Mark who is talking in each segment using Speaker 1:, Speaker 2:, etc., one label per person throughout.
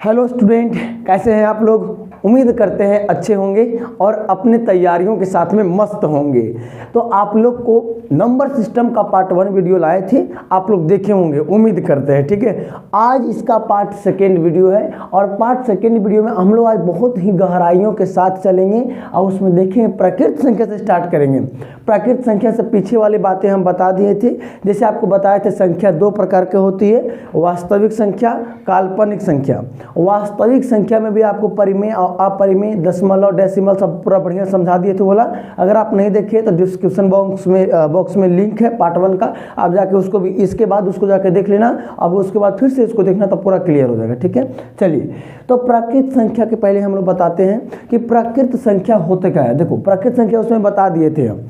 Speaker 1: Hello student, कैसे हैं आप लोग। उम्मीद करते हैं अच्छे होंगे और अपने तैयारियों के साथ में मस्त होंगे। तो आप लोग को नंबर सिस्टम का पार्ट 1 वीडियो लाए थे, आप लोग देखे होंगे, उम्मीद करते हैं। ठीक है, आज इसका पार्ट 2 वीडियो है और पार्ट 2 वीडियो में हम लोग आज बहुत ही गहराइयों के साथ चलेंगे और उसमें देखेंगे प्राकृत संख्या से स्टार्ट करेंगे। प्राकृत संख्या से पीछे वाली बातें हम बता दिए थे, जैसे आपको बताए थे संख्या 2 प्रकार की होती है, वास्तविक संख्या, काल्पनिक संख्या। वास्तविक संख्या में भी आपको परिमेय और अपरिमेय, दशमलव, डेसिमल सब पूरा बढ़िया समझा दिए थे। बोला अगर आप नहीं देखे तो डिस्क्रिप्शन बॉक्स में लिंक है पार्ट 1 का, आप जाके उसको भी इसके बाद उसको जाके देख लेना। अब उसके बाद फिर से इसको देखना तो पूरा क्लियर हो जाएगा। ठीक है, चलिए तो प्राकृत संख्या के पहले हम लोग बताते हैं कि प्राकृत संख्या होते क्या है। देखो प्राकृत संख्या उसमें बता दिए थे हम।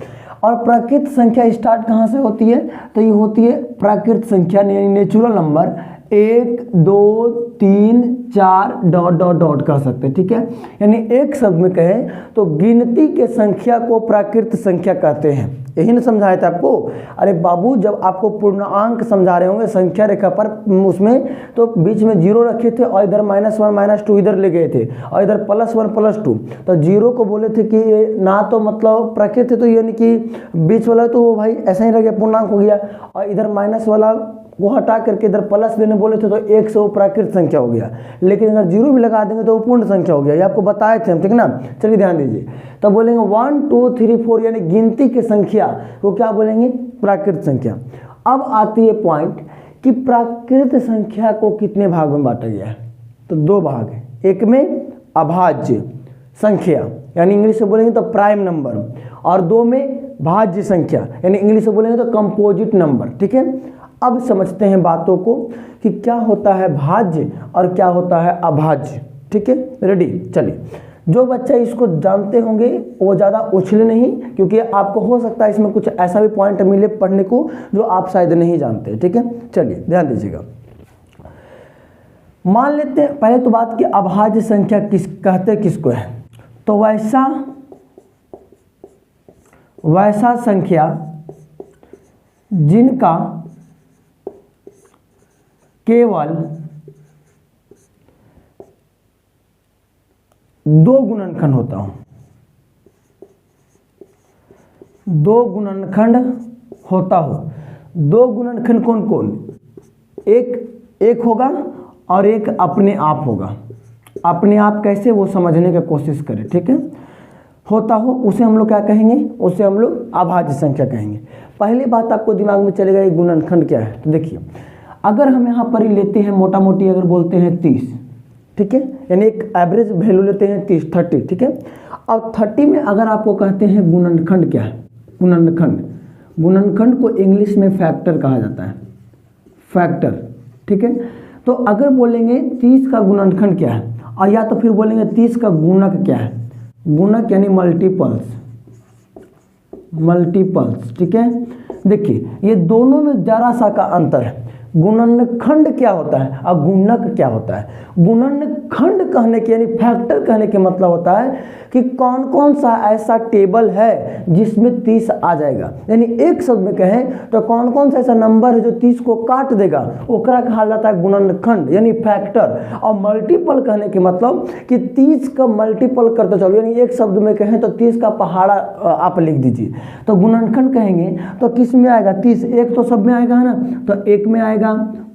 Speaker 1: और प्राकृत संख्या स्टार्ट कहाँ से होती है, तो ये होती है प्राकृत संख्या यानी natural number 1 2 3 4 dot dot dot कह सकते हैं। ठीक है, यानी एक शब्द में कहें तो गिनती के संख्या को प्राकृत संख्या कहते हैं। यही ना समझाया था आपको। अरे बाबू, जब आपको पूर्णांक समझा रहे होंगे संख्या रेखा पर, उसमें तो बीच में 0 रखे थे और इधर -1 -2 इधर ले गए थे और इधर +1 +2, तो 0 को बोले थे कि ये ना तो मतलब प्राकृत है, तो यानी कि बीच वाला तो वो भाई ऐसा ही रह गया, पूर्णांक हो गया। और इधर माइनस वाला वो हटा करके इधर प्लस देने बोले थे तो 1 से वो प्राकृत संख्या हो गया। लेकिन अगर 0 भी लगा देंगे तो वो पूर्ण संख्या हो गया। ये आपको बताए थे हम, ठीक ना। चलिए ध्यान दीजिए, तो बोलेंगे 1 2 3 4 यानी गिनती की संख्या को क्या बोलेंगे, प्राकृत संख्या। अब आती है पॉइंट कि प्राकृत संख्या को कितने भाग में बांटा गया है, तो 2 भाग है। एक में अभाज्य संख्या यानी इंग्लिश से बोलेंगे तो प्राइम नंबर, और 2 में भाज्य संख्या यानी इंग्लिश से बोलेंगे तो कंपोजिट नंबर। ठीक है, अब समझते हैं बातों को कि क्या होता है भाज्य और क्या होता है अभाज्य। ठीक है, रेडी। चलिए, जो बच्चा इसको जानते होंगे वो ज़्यादा उछले नहीं, क्योंकि आपको हो सकता है इसमें कुछ ऐसा भी पॉइंट मिले पढ़ने को जो आप शायद नहीं जानते। ठीक है, चलिए ध्यान दीजिएगा। मान लेते हैं पहले तो बात कि अभाज्य संख्या कहते किसको है, तो वैसा संख्या जिनका केवल 2 गुणनखंड होता हो। 2 गुणनखंड होता हो। 2 गुणनखंड कौन कौन, एक होगा और एक अपने आप होगा। अपने आप कैसे, वो समझने की कोशिश करें। ठीक है, होता हो उसे हम लोग क्या कहेंगे, उसे हम लोग अभाज्य संख्या कहेंगे। पहली बात आपको दिमाग में चलेगा ये गुणनखंड क्या है। तो देखिए, अगर हम यहाँ पर ही लेते हैं मोटा मोटी, अगर बोलते हैं 30, ठीक है, यानी एक एवरेज वैल्यू लेते हैं 30। ठीक है, अब 30 में अगर आपको कहते हैं गुणनखंड क्या है, गुणनखंड को इंग्लिश में फैक्टर कहा जाता है, फैक्टर। ठीक है, तो अगर बोलेंगे 30 का गुणनखंड क्या है, और या तो फिर बोलेंगे 30 का गुणक क्या है, गुणक यानी मल्टीपल्स। ठीक है, देखिए ये दोनों में जरा सा का अंतर है। गुणनखंड क्या होता है और गुणक क्या होता है। गुणनखंड कहने के यानी फैक्टर कहने के मतलब होता है कि कौन कौन सा ऐसा टेबल है जिसमें 30 आ जाएगा। यानी एक शब्द में कहें तो कौन कौन सा ऐसा नंबर है जो 30 को काट देगा, ओकरा कहा जाता है गुणनखंड यानी फैक्टर। और मल्टीपल कहने के मतलब कि 30 का मल्टीपल करते चलो, यानी एक शब्द में कहें तो 30 का पहाड़ा आप लिख दीजिए। तो गुणनखंड कहेंगे तो किस में आएगा, 30 एक तो सब में आएगा है ना, तो 1 में आएगा,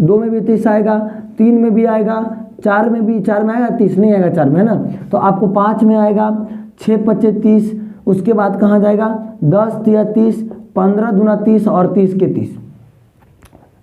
Speaker 1: 2 में भी 30 आएगा, 3 में भी आएगा, 4 में आएगा, 30 नहीं आएगा 4 में, है ना। तो आपको 5 में आएगा, 6 5 30, उसके बाद कहाँ जाएगा 10 3 30, 15 दूना 30 और 30 के 30।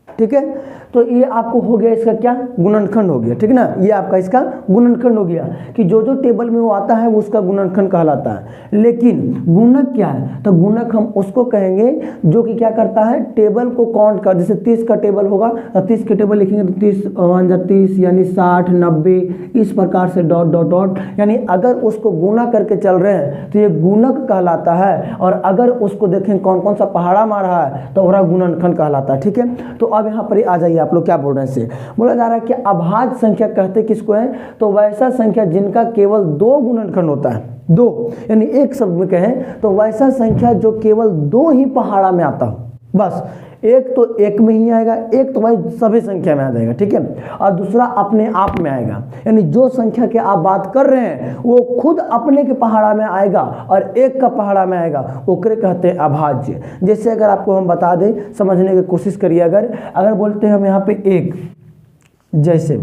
Speaker 1: ठीक है, तो ये आपको हो गया इसका क्या, गुणनखंड हो गया। ठीक है ना, ये आपका इसका गुणनखंड हो गया कि जो जो टेबल में वो आता है वो उसका गुणनखंड कहलाता है। लेकिन गुणक क्या है, तो गुणक हम उसको कहेंगे जो कि क्या करता है, टेबल को काउंट कर। जैसे 30 का टेबल होगा तो 30 के टेबल लिखेंगे तो 30 1 30 यानी 60 90 इस प्रकार से डॉट डॉट डॉट, यानी अगर उसको गुणा करके चल रहे हैं तो ये गुणक कहलाता है। और अगर उसको देखें कौन कौन सा पहाड़ा मार रहा है तो वह गुणनखंड कहलाता है। ठीक है, तो अब यहाँ पर आ जाइए, आप लोग क्या बोल रहे हैं, इससे बोला जा रहा है कि अभाज्य संख्या कहते किसको है, तो वैसा संख्या जिनका केवल 2 गुणनखंड होता है। 2 यानी एक शब्द में कहें तो वैसा संख्या जो केवल 2 ही पहाड़ा में आता हो, बस एक तो एक में ही आएगा, एक तो भाई सभी संख्या में आ जाएगा, ठीक है, और दूसरा अपने आप में आएगा, यानी जो संख्या के आप बात कर रहे हैं वो खुद अपने के पहाड़ा में आएगा और एक का पहाड़ा में आएगा, ओकरे कहते हैं अभाज्य। जैसे अगर आपको हम बता दें, समझने की कोशिश करिए, अगर बोलते हैं हम यहाँ पे एक, जैसे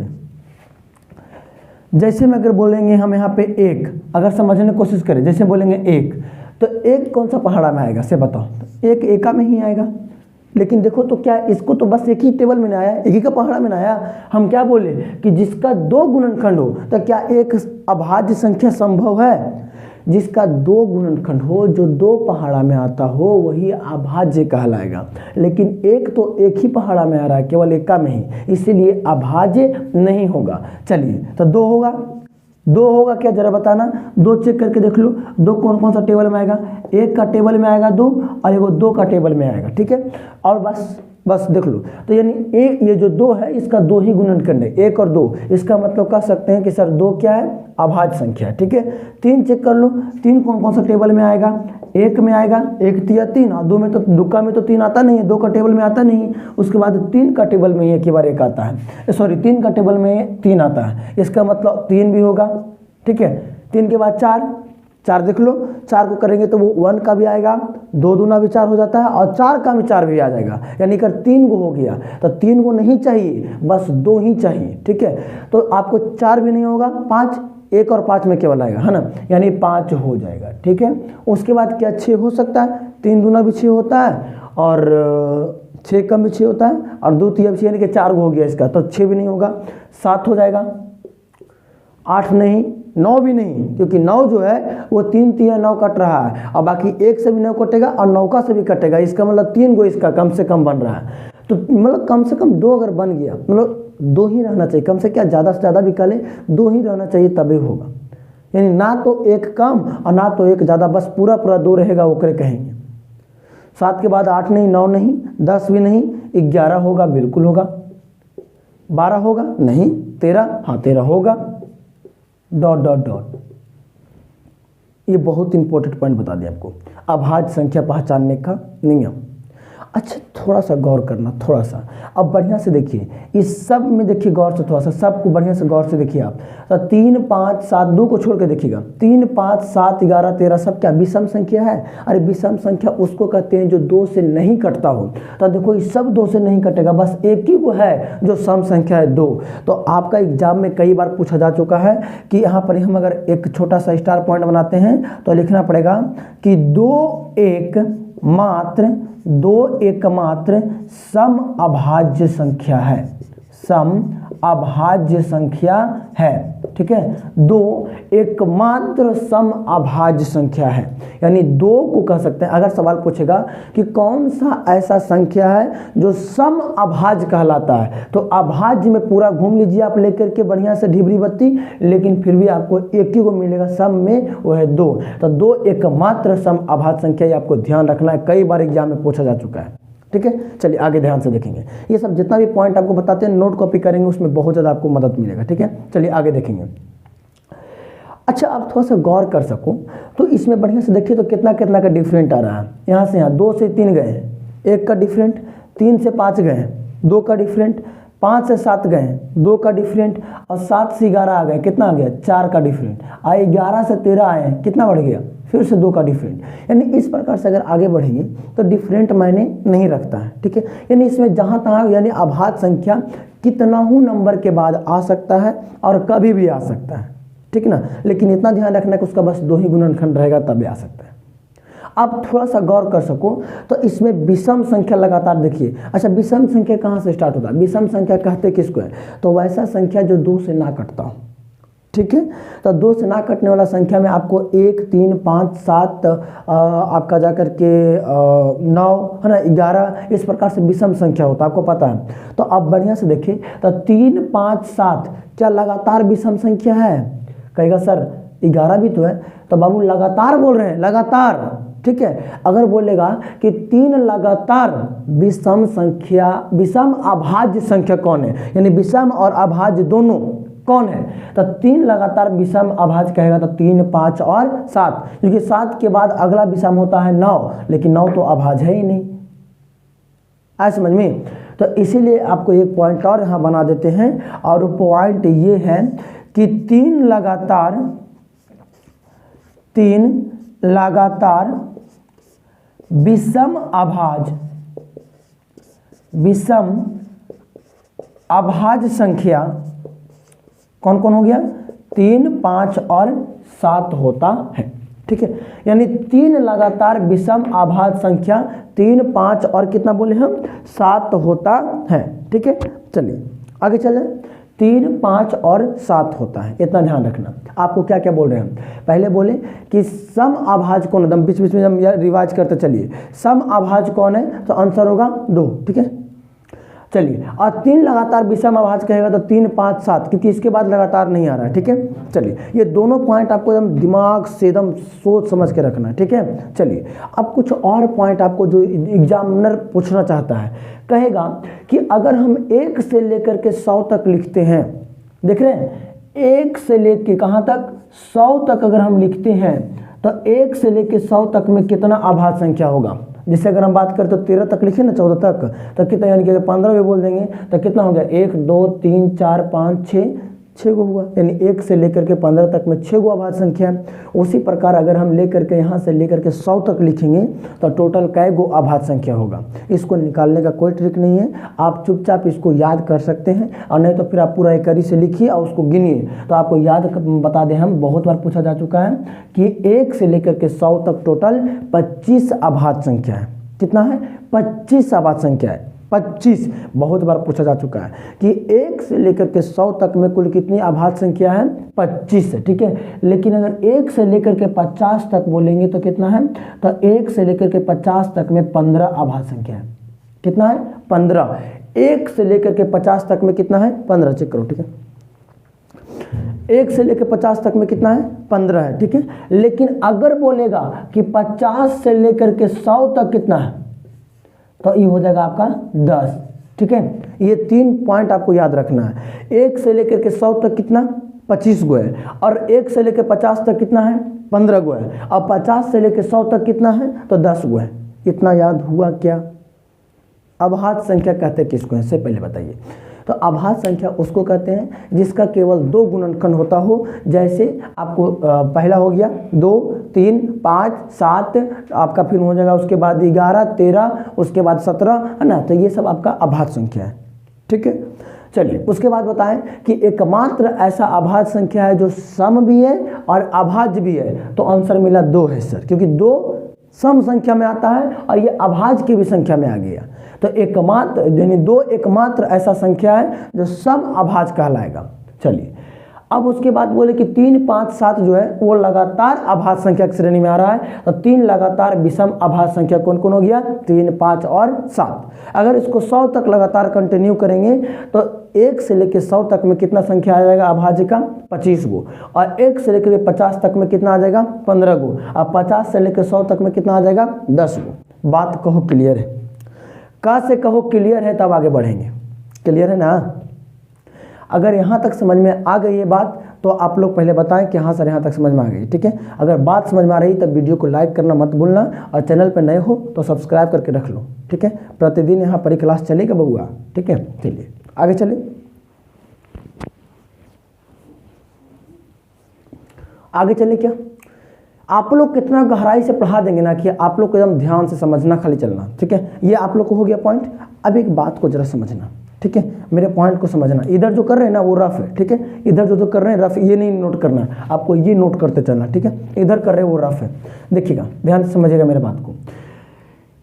Speaker 1: में अगर बोलेंगे हम यहाँ पे एक, अगर समझने की कोशिश करें, जैसे बोलेंगे एक, तो एक कौन सा पहाड़ा में आएगा से बताओ, तो एक एका में ही आएगा। लेकिन देखो तो क्या इसको तो बस एक ही टेबल में ना आया, एक ही का पहाड़ा में ना आया। हम क्या बोले कि जिसका दो गुणनखंड हो, तो क्या एक अभाज्य संख्या संभव है? जिसका दो गुणनखंड हो, जो दो पहाड़ा में आता हो, वही अभाज्य कहलाएगा। लेकिन एक तो एक ही पहाड़ा में आ रहा है, केवल एका में ही, इसीलिए अभाज्य नहीं होगा। चलिए, तो दो होगा क्या जरा बताना, दो चेक करके देख लो, दो कौन कौन सा टेबल में आएगा, एक का टेबल में आएगा दो, और एगो दो का टेबल में आएगा, ठीक है। और बस देख लो, तो यानी एक, ये जो दो है इसका दो ही गुणनखंड है, एक और दो, इसका मतलब कह सकते हैं कि सर दो क्या है, अभाज्य संख्या है, ठीक है। तीन चेक कर लो, तीन कौन कौन सा टेबल में आएगा, एक में आएगा, एक तिया तीन, और दो में तो दुक्का में तो तीन आता नहीं है, दो का टेबल में आता नहीं, उसके बाद तीन का टेबल में एक ही बार एक आता है, सॉरी तीन का टेबल में तीन आता है, इसका मतलब तीन भी होगा, ठीक है। तीन के बाद चार देख लो, चार को करेंगे तो वो वन का भी आएगा, दो दूना भी चार हो जाता है, और चार का भी चार भी आ जाएगा, यानी कर तीन को हो गया, तो तीन को नहीं चाहिए, बस दो ही चाहिए, ठीक है। तो आपको चार भी नहीं होगा, पाँच, एक और पाँच में केवल आएगा, है ना, यानी पाँच हो जाएगा, ठीक है। उसके बाद क्या छः हो सकता है, तीन दूना भी छः होता है, और छः कम भी छः होता है, और दो तिया भी छः, यानी कि चार हो गया इसका, तो छः भी नहीं होगा, सात हो जाएगा, आठ नहीं, नौ भी नहीं, क्योंकि नौ जो है वो तीन तिया नौ कट रहा है, और बाकी एक से भी नौ कटेगा और नौका से भी कटेगा, इसका मतलब तीन गो इसका कम से कम बन रहा है। तो मतलब कम से कम दो अगर बन गया, मतलब दो ही रहना चाहिए, कम से क्या ज़्यादा से ज़्यादा भी करें, दो ही रहना चाहिए तभी होगा, यानी ना तो एक कम और ना तो एक ज़्यादा, बस पूरा दो रहेगा, ओकरे कहेंगे। सात के बाद आठ नहीं, नौ नहीं, 10 भी नहीं, 11 होगा, बिल्कुल होगा, 12 होगा नहीं, 13, हाँ 13 होगा, ... ये बहुत इंपॉर्टेंट पॉइंट बता दिया आपको, अभाज्य संख्या पहचानने का नियम। अच्छा, थोड़ा सा गौर करना, थोड़ा सा अब बढ़िया से देखिए, इस सब में देखिए गौर से, थोड़ा सा सबको बढ़िया से गौर से देखिए आप। तो 3, 5, 7, 2 को छोड़ के देखिएगा, 3, 5, 7, 11, 13 सब क्या विषम संख्या है? अरे विषम संख्या उसको कहते हैं जो दो से नहीं कटता हो। तो देखो ये सब दो से नहीं कटेगा, बस एक ही को है जो सम संख्या है, 2। तो आपका एग्जाम में कई बार पूछा जा चुका है कि यहाँ पर हम अगर एक छोटा सा स्टार पॉइंट बनाते हैं तो लिखना पड़ेगा कि 2 एकमात्र सम अभाज्य संख्या है, सम अभाज्य संख्या है, ठीक है। 2 एकमात्र सम अभाज्य संख्या है, यानी 2 को कह सकते हैं। अगर सवाल पूछेगा कि कौन सा ऐसा संख्या है जो सम अभाज्य कहलाता है, तो अभाज्य में पूरा घूम लीजिए आप लेकर के बढ़िया से ढिबरी बत्ती, लेकिन फिर भी आपको एक ही को मिलेगा सम में, वो है 2। तो 2 एकमात्र सम अभाज्य संख्या, ये आपको ध्यान रखना है, कई बार एग्जाम में पूछा जा चुका है, ठीक है। चलिए आगे ध्यान से देखेंगे, ये सब जितना भी पॉइंट आपको बताते हैं नोट कॉपी करेंगे, उसमें बहुत ज़्यादा आपको मदद मिलेगा, ठीक है। चलिए आगे देखेंगे। अच्छा, आप थोड़ा सा गौर कर सको तो इसमें बढ़िया से देखिए तो कितना कितना का डिफरेंट आ रहा है। यहाँ से यहाँ 2 से 3 गए हैं, 1 का डिफरेंट, 3 से 5 गए हैं, 2 का डिफरेंट, 5 से 7 गए हैं, 2 का डिफरेंट, और 7 से 11 आ गए, कितना आ गया? 4 का डिफरेंट। 11 से 13 आए हैं, कितना बढ़ गया? फिर से 2 का डिफरेंट। यानी इस प्रकार से अगर आगे बढ़ेंगे तो डिफरेंट मायने नहीं रखता है, ठीक है। यानी इसमें जहाँ तहाँ यानी अभाज्य संख्या कितना हूँ नंबर के बाद आ सकता है और कभी भी आ सकता है, ठीक ना। लेकिन इतना ध्यान रखना कि उसका बस 2 ही गुणनखंड रहेगा तभी आ सकता है। आप थोड़ा सा गौर कर सको तो इसमें विषम संख्या लगातार देखिए। अच्छा, विषम संख्या कहाँ से स्टार्ट होता है? विषम संख्या कहते किसको है? तो वैसा संख्या जो 2 से ना कटता हो, ठीक है। तो 2 से ना कटने वाला संख्या में आपको 1, 3, 5, 7 आपका जाकर के 9 है ना, 11 इस प्रकार से विषम संख्या होता है, आपको पता है। तो अब बढ़िया से देखिए तो 3, 5, 7 क्या लगातार विषम संख्या है? कहेगा सर 11 भी तो है। तो बाबू लगातार बोल रहे हैं, लगातार, ठीक है। अगर बोलेगा कि 3 लगातार विषम संख्या, विषम अभाज्य संख्या कौन है, यानी विषम और अभाज्य दोनों कौन है? तो 3 लगातार विषम अभाज्य कहेगा तो 3, 5 और 7, क्योंकि 7 के बाद अगला विषम होता है 9, लेकिन 9 तो अभाज्य है ही नहीं। आया समझ में। तो इसीलिए आपको एक पॉइंट और यहाँ बना देते हैं, और वो पॉइंट ये है कि तीन लगातार विषम अभाज्य संख्या कौन कौन हो गया, 3, 5 और 7 होता है। ठीक है, यानी 3 लगातार विषम अभाज्य संख्या 3, 5 और कितना बोले हम, 7 होता है। ठीक है, चलिए आगे चलें। 3, 5 और 7 होता है, इतना ध्यान रखना। आपको क्या क्या बोल रहे हैं हम, पहले बोले कि सम अभाज्य कौन, एकदम बीच बीच में हम रिवाइज करते चलिए। सम अभाज्य कौन है, तो आंसर होगा 2। ठीक है, चलिए, और 3 लगातार विषम अभाज्य कहेगा तो 3, 5, 7, क्योंकि इसके बाद लगातार नहीं आ रहा है। ठीक है, चलिए, ये दोनों पॉइंट आपको एकदम दिमाग से एकदम सोच समझ के रखना है। ठीक है, चलिए, अब कुछ और पॉइंट आपको जो एग्जामिनर पूछना चाहता है, कहेगा कि अगर हम 1 से लेकर के 100 तक लिखते हैं, देख रहे हैं, 1 से लेकर कहाँ तक, 100 तक अगर हम लिखते हैं, तो 1 से लेकर 100 तक में कितना अभाज्य संख्या होगा। जैसे अगर हम बात करें तो 13 तक लिखे ना, 14 तक, तो कितना, यानी कि 15 भी बोल देंगे तो कितना हो गया, 1, 2, 3, 4, 5, 6 गो हुआ, यानी 1 से लेकर के 15 तक में 6 गो अभाज्य संख्या है। उसी प्रकार अगर हम लेकर के यहाँ से लेकर के 100 तक लिखेंगे तो टोटल कै गो अभाज्य संख्या होगा। इसको निकालने का कोई ट्रिक नहीं है, आप चुपचाप इसको याद कर सकते हैं, और नहीं तो फिर आप पूरा एकरी से लिखिए और उसको गिनिए। तो आपको याद बता दें, हम बहुत बार पूछा जा चुका है कि 1 से लेकर के 100 तक टोटल 25 अभाज्य संख्या है। कितना है, 25 अभाज्य संख्या है। 25 बहुत बार पूछा जा चुका है कि 1 से लेकर के 100 तक में कुल कितनी अभाज्य संख्या है, 25 है। ठीक है, लेकिन अगर 1 से लेकर के 50 तक बोलेंगे तो कितना है, तो 1 से लेकर के 50 तक में 15 अभाज्य संख्या है। कितना है, 15। 1 से लेकर के 50 तक में कितना है, 15, चेक करो। ठीक है, 1 से लेकर 50 तक में कितना है, 15 है। ठीक है, लेकिन अगर बोलेगा कि 50 से लेकर के 100 तक कितना है, तो ये हो जाएगा आपका 10। ठीक है, ये 3 पॉइंट आपको याद रखना है। 1 से लेकर के 100 तक कितना, 25 गो है, और 1 से लेकर 50 तक कितना है, 15 गो है, और 50 से लेकर 100 तक कितना है, तो 10 गो है। इतना याद हुआ क्या। अभाज्य संख्या कहते हैं किसको, इससे पहले बताइए। तो अभाज्य संख्या उसको कहते हैं जिसका केवल 2 गुणनखंड होता हो। जैसे आपको पहला हो गया 2, 3, 5, 7, आपका फिर हो जाएगा उसके बाद 11, 13, उसके बाद 17, है ना। तो ये सब आपका अभाज्य संख्या है। ठीक है, चलिए, उसके बाद बताएं कि एकमात्र ऐसा अभाज्य संख्या है जो सम भी है और अभाज्य भी है। तो आंसर मिला 2 है सर, क्योंकि 2 सम संख्या में आता है और ये अभाज्य की भी संख्या में आ गया। तो एकमात्र, यानी 2 एकमात्र ऐसा संख्या है जो सम अभाज्य कहलाएगा। चलिए, अब उसके बाद बोले कि 3, 5, 7 जो है वो लगातार अभाज्य संख्या की श्रेणी में आ रहा है। तो 3 लगातार विषम अभाज्य संख्या कौन कौन हो गया, 3, 5 और 7। अगर इसको 100 तक लगातार कंटिन्यू करेंगे तो 1 से लेकर 100 तक में कितना संख्या आ जाएगा अभाज्य का, 25 गो, और 1 से लेकर 50 तक में कितना आ जाएगा, 15 गो, और 50 से लेकर 100 तक में कितना आ जाएगा, 10 गो। बात कहो क्लियर है, का से कहो क्लियर है, तब आगे बढ़ेंगे। क्लियर है ना। अगर यहाँ तक समझ में आ गई ये बात तो आप लोग पहले बताएं कि हाँ सर यहाँ तक समझ में आ गई। ठीक है, अगर बात समझ में आ रही तब वीडियो को लाइक करना मत भूलना, और चैनल पर नए हो तो सब्सक्राइब करके रख लो। ठीक है, प्रतिदिन यहाँ पर क्लास चलेगा बबुआ। ठीक है, चलिए आगे चले। आगे चले क्या, आप लोग कितना गहराई से पढ़ा देंगे ना कि आप लोग को एकदम ध्यान से समझना, खाली चलना। ठीक है, ये आप लोग को हो गया पॉइंट। अब एक बात को जरा समझना। ठीक है, मेरे पॉइंट को समझना। इधर जो कर रहे हैं ना वो रफ है। ठीक है, इधर जो कर रहे हैं रफ, ये नहीं नोट करना, आपको ये नोट करते चलना। ठीक है, इधर कर रहे हैं वो रफ है। देखिएगा, ध्यान से समझिएगा मेरे बात को।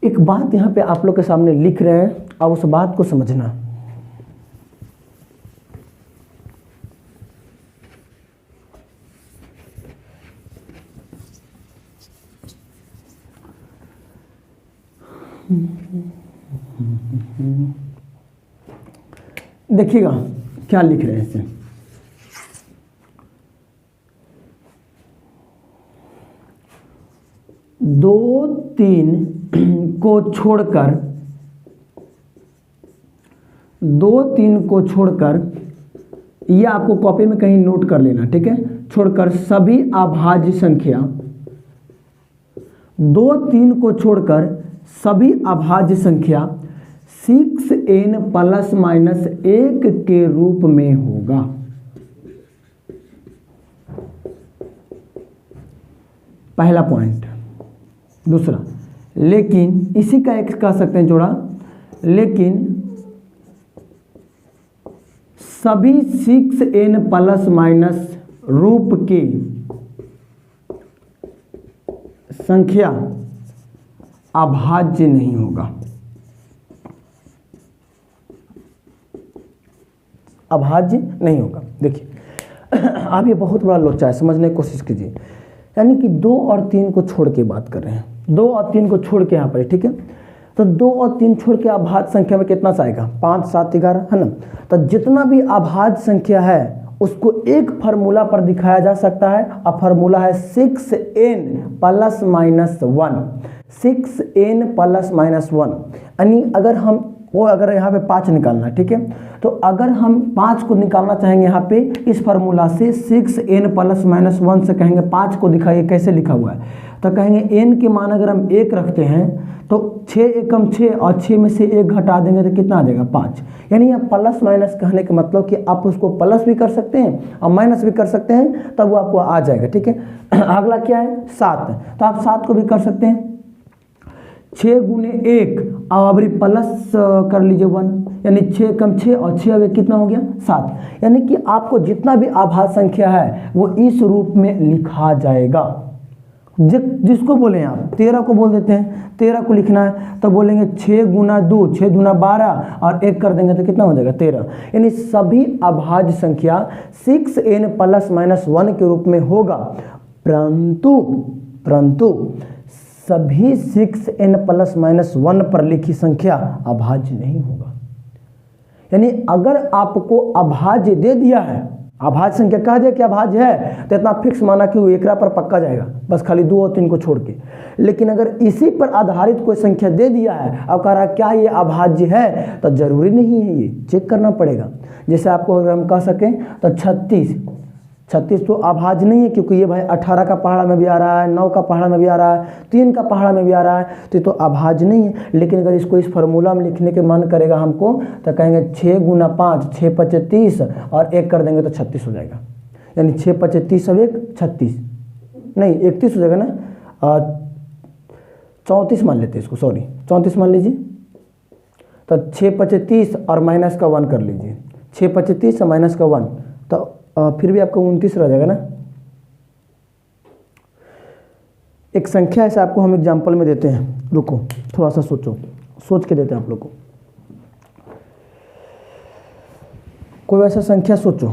Speaker 1: एक बात यहाँ पे आप लोग के सामने लिख रहे हैं, अब उस बात को समझना। देखिएगा क्या लिख रहे हैं इसे। दो तीन को छोड़कर, 2, 3 को छोड़कर, ये आपको कॉपी में कहीं नोट कर लेना। ठीक है, छोड़कर सभी अभाज्य संख्या, 2, 3 को छोड़कर सभी अभाज्य संख्या 6n प्लस माइनस 1 के रूप में होगा। पहला पॉइंट। दूसरा, लेकिन इसी का एक कह सकते हैं जोड़ा, लेकिन सभी 6n प्लस माइनस रूप की संख्या अभाज्य नहीं होगा। अभाज्य नहीं होगा। देखिए आप ये बहुत बड़ा लोचा है, समझने की कोशिश कीजिए। यानी कि 2 और 3 को छोड़ के बात कर रहे हैं, 2 और 3 को छोड़ के यहाँ पर, ठीक है। तो 2 और 3 छोड़ के अभाज्य संख्या में कितना सा आएगा? 5, 7, 11, है ना। तो जितना भी अभाज्य संख्या है उसको एक फार्मूला पर दिखाया जा सकता है, और फार्मूला है 6n plus minus 1। 6n plus minus 1, यानी अगर हम वो अगर यहाँ पे 5 निकालना है, ठीक है, तो अगर हम 5 को निकालना चाहेंगे यहाँ पे इस फार्मूला से 6n प्लस माइनस 1 से कहेंगे 5 को दिखाइए कैसे लिखा हुआ है, तो कहेंगे n के मान अगर हम 1 रखते हैं तो 6 एकम 6 और 6 में से 1 घटा देंगे तो कितना आ जाएगा? 5। यानी यहाँ प्लस माइनस कहने का मतलब कि आप उसको प्लस भी कर सकते हैं और माइनस भी कर सकते हैं, तब वो आपको आ जाएगा, ठीक है। अगला क्या है? 7, तो आप 7 को भी कर सकते हैं 6 गुने 1 और अभी प्लस कर लीजिए 1, यानी 6 कम 6 और 6 अब कितना हो गया? 7। यानी कि आपको जितना भी अभाज्य संख्या है वो इस रूप में लिखा जाएगा। जिसको बोले आप 13 को बोल देते हैं, 13 को लिखना है तो बोलेंगे 6 गुना 2, 6 गुना 12 और 1 कर देंगे तो कितना हो जाएगा? 13। यानी सभी अभाज्य संख्या 6n प्लस माइनस 1 के रूप में होगा, परंतु सभी 6n प्लस माइनस 1 पर लिखी संख्या अभाज्य नहीं होगा। यानी अगर आपको अभाज्य दे दिया है, अभाज्य संख्या कह दिया कि अभाज्य है, तो इतना फिक्स माना कि वो एकरा पर पक्का जाएगा, बस खाली 2 और 3 को छोड़ के। लेकिन अगर इसी पर आधारित कोई संख्या दे दिया है और कह रहा है क्या ये अभाज्य है, तो जरूरी नहीं है, ये चेक करना पड़ेगा। जैसे आपको अगर हम कह सकें तो 36 तो अभाज्य नहीं है, क्योंकि ये भाई 18 का पहाड़ा में भी आ रहा है, 9 का पहाड़ा में भी आ रहा है, 3 का पहाड़ा में भी आ रहा है, तो ये तो अभाज्य नहीं है। लेकिन अगर इसको इस फार्मूला में लिखने के मन करेगा हमको, तो कहेंगे 6 गुना 5, 6 पचे 30 और 1 कर देंगे तो 36 हो जाएगा। यानी 6 पचे 30 और 1 36 नहीं 31 हो जाएगा ना, 34 मान लेते हैं इसको, सॉरी 34 मान लीजिए। तो 6 पचे 30 और माइनस का 1 कर लीजिए, 6 पचे 30 और माइनस का 1, तो फिर भी आपका 29 रह जाएगा ना। एक संख्या ऐसा आपको हम एग्जाम्पल में देते हैं, रुको थोड़ा सा सोच के देते हैं आप लोग को। कोई ऐसा संख्या सोचो,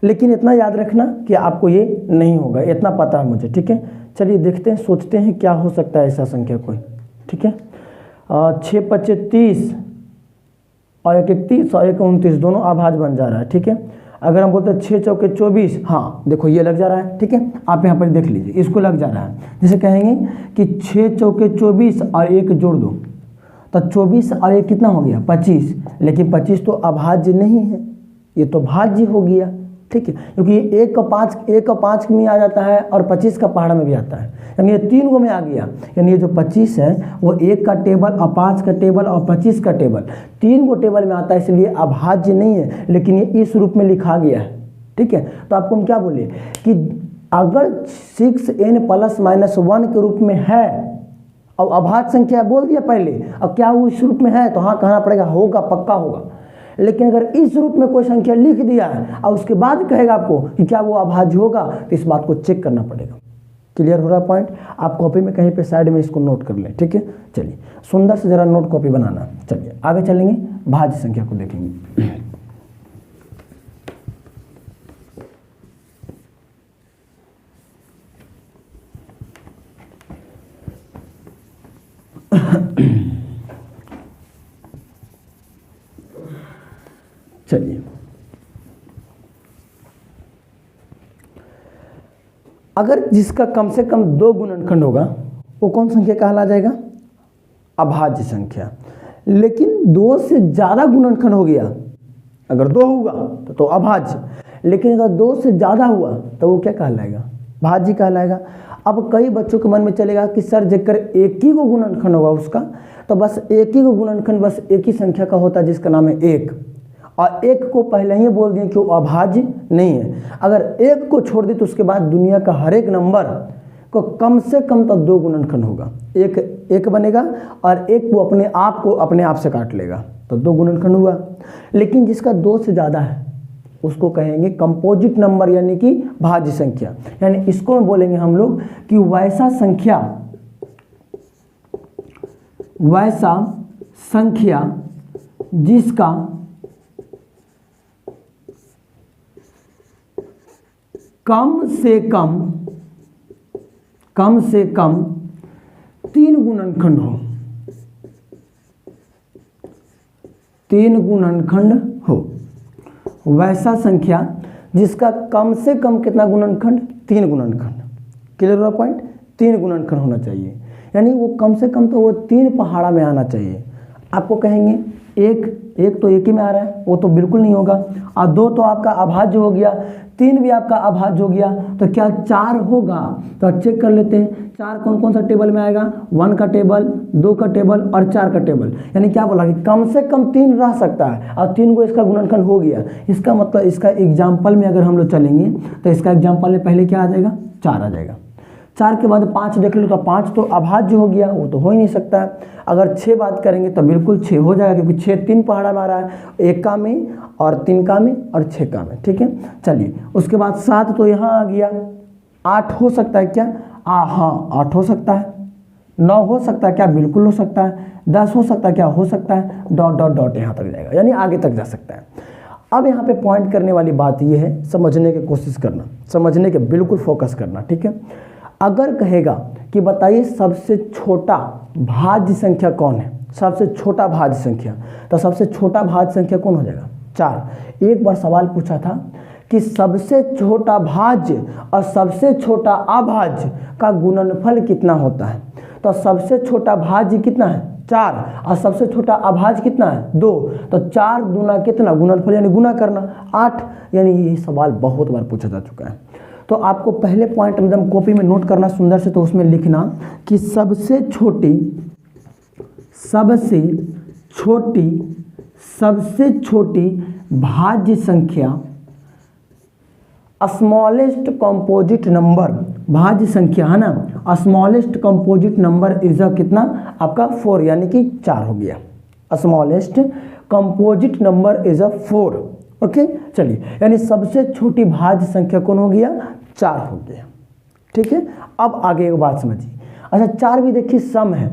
Speaker 1: लेकिन इतना याद रखना कि आपको ये नहीं होगा, इतना पता है मुझे, ठीक है। चलिए देखते हैं, सोचते हैं क्या हो सकता है ऐसा संख्या कोई, ठीक है। 6 पचे 30 और 1 31 और 1 29 दोनों अभाज्य बन जा रहा है, ठीक है। अगर हम बोलते हैं 6 चौके 24, हाँ देखो ये लग जा रहा है, ठीक है। आप यहाँ पर देख लीजिए, इसको लग जा रहा है। जैसे कहेंगे कि 6 चौके 24 और 1 जोड़ दो, तो 24 और 1 कितना हो गया? 25। लेकिन 25 तो अभाज्य नहीं है, ये तो भाज्य हो गया, ठीक है, क्योंकि 1 का 5 में आ जाता है और 25 का पहाड़ा में भी आता है, यानी ये 3 गो में आ गया। यानी ये जो 25 है वो 1 का टेबल और 5 का टेबल और 25 का टेबल 3 गो टेबल में आता है, इसलिए अभाज्य नहीं है, लेकिन ये इस रूप में लिखा गया है, ठीक है। तो आपको हम क्या बोले कि अगर 6n प्लस माइनस 1 के रूप में है और अभाज्य संख्या बोल दिया पहले, अब क्या वो इस रूप में है, तो हाँ कहना पड़ेगा होगा, पक्का होगा। लेकिन अगर इस रूप में कोई संख्या लिख दिया है और उसके बाद कहेगा आपको कि क्या वो अभाज्य होगा, तो इस बात को चेक करना पड़ेगा। क्लियर हो रहा पॉइंट? आप कॉपी में कहीं पे साइड में इसको नोट कर लें, ठीक है। चलिए सुंदर से जरा नोट कॉपी बनाना। चलिए आगे चलेंगे, भाज्य संख्या को देखेंगे। चलिए अगर जिसका कम से कम 2 गुणनखंड होगा वो कौन संख्या कहला जाएगा? अभाज्य संख्या। लेकिन 2 से ज़्यादा गुणनखंड हो गया, अगर 2 होगा तो अभाज्य, लेकिन अगर 2 से ज़्यादा हुआ तो वो क्या कहलाएगा? भाज्य कहलाएगा। अब कई बच्चों के मन में चलेगा कि सर जेकर एक ही को गुणनखंड होगा उसका, तो बस एक ही को गुणनखंड बस एक ही संख्या का होता है जिसका नाम है एक, और एक को पहले ही बोल दिए कि वो अभाज्य नहीं है। अगर एक को छोड़ दी तो उसके बाद दुनिया का हर एक नंबर को कम से कम तो 2 गुणनखंड होगा, एक बनेगा और एक वो अपने आप से काट लेगा, तो 2 गुणनखंड हुआ। लेकिन जिसका 2 से ज़्यादा है उसको कहेंगे कंपोजिट नंबर यानी कि भाज्य संख्या। यानी इसको बोलेंगे हम लोग कि वैसा संख्या जिसका कम से कम 3 गुणनखंड हो, 3 गुणनखंड हो। वैसा संख्या जिसका कम से कम कितना गुणनखंड, 3 गुणनखंड। क्लियर हुआ पॉइंट, 3 गुणनखंड होना चाहिए, यानी वो कम से कम तो वो 3 पहाड़ा में आना चाहिए। आपको कहेंगे एक तो एक ही में आ रहा है, वो तो बिल्कुल नहीं होगा, और 2 तो आपका अभाज्य हो गया, 3 भी आपका अभाज्य हो गया, तो क्या 4 होगा? तो चेक कर लेते हैं 4 कौन कौन सा टेबल में आएगा, 1 का टेबल, 2 का टेबल और 4 का टेबल। यानी क्या बोला कि कम से कम 3 रह सकता है, और 3 को इसका गुणनखंड हो गया। इसका मतलब इसका एग्जाम्पल में अगर हम लोग चलेंगे तो इसका एग्जाम्पल में पहले क्या आ जाएगा, 4 आ जाएगा। 4 के बाद 5 देख लो तो 5 तो अभाज्य हो गया, वो तो हो ही नहीं सकता है। अगर 6 बात करेंगे तो बिल्कुल 6 हो जाएगा, क्योंकि 6 3 पहाड़ा में आ रहा है, 1 का में और 3 का में और 6 का में। ठीक है, चलिए उसके बाद 7 तो यहाँ आ गया। 8 हो सकता है क्या? हाँ 8 हो सकता है। 9 हो सकता है क्या? बिल्कुल हो सकता है। 10 हो सकता है क्या? हो सकता है। डॉट डॉट डॉट यहाँ तक जाएगा, यानी आगे तक जा सकता है। अब यहाँ पे पॉइंट करने वाली बात ये है, समझने की कोशिश करना, समझने के बिल्कुल फोकस करना। ठीक है, अगर कहेगा कि बताइए सबसे छोटा भाज्य संख्या कौन है, सबसे छोटा भाज्य संख्या, तो सबसे छोटा भाज्य संख्या कौन हो जाएगा? 4। एक बार सवाल पूछा था कि सबसे छोटा भाज्य और सबसे छोटा अभाज्य का गुणनफल कितना होता है, तो सबसे छोटा भाज्य कितना है? 4, और सबसे छोटा अभाज्य कितना है? 2। तो 4 दूना कितना? गुणनफल यानी गुना करना 8। यानी ये सवाल बहुत बार पूछा जा चुका है। तो आपको पहले पॉइंट एकदम कॉपी में नोट करना सुंदर से, तो उसमें लिखना कि सबसे छोटी भाज्य संख्या स्मॉलेस्ट कंपोजिट नंबर, भाज्य संख्या है ना, स्मॉलेस्ट कंपोजिट नंबर इज कितना आपका 4, यानी कि 4 हो गया। Smallest composite number is 4। Okay, चलिए, यानी सबसे छोटी भाज्य संख्या कौन हो गया? 4 हो गया। ठीक है, अब आगे एक बात समझिए। अच्छा, 4 भी देखिए सम है,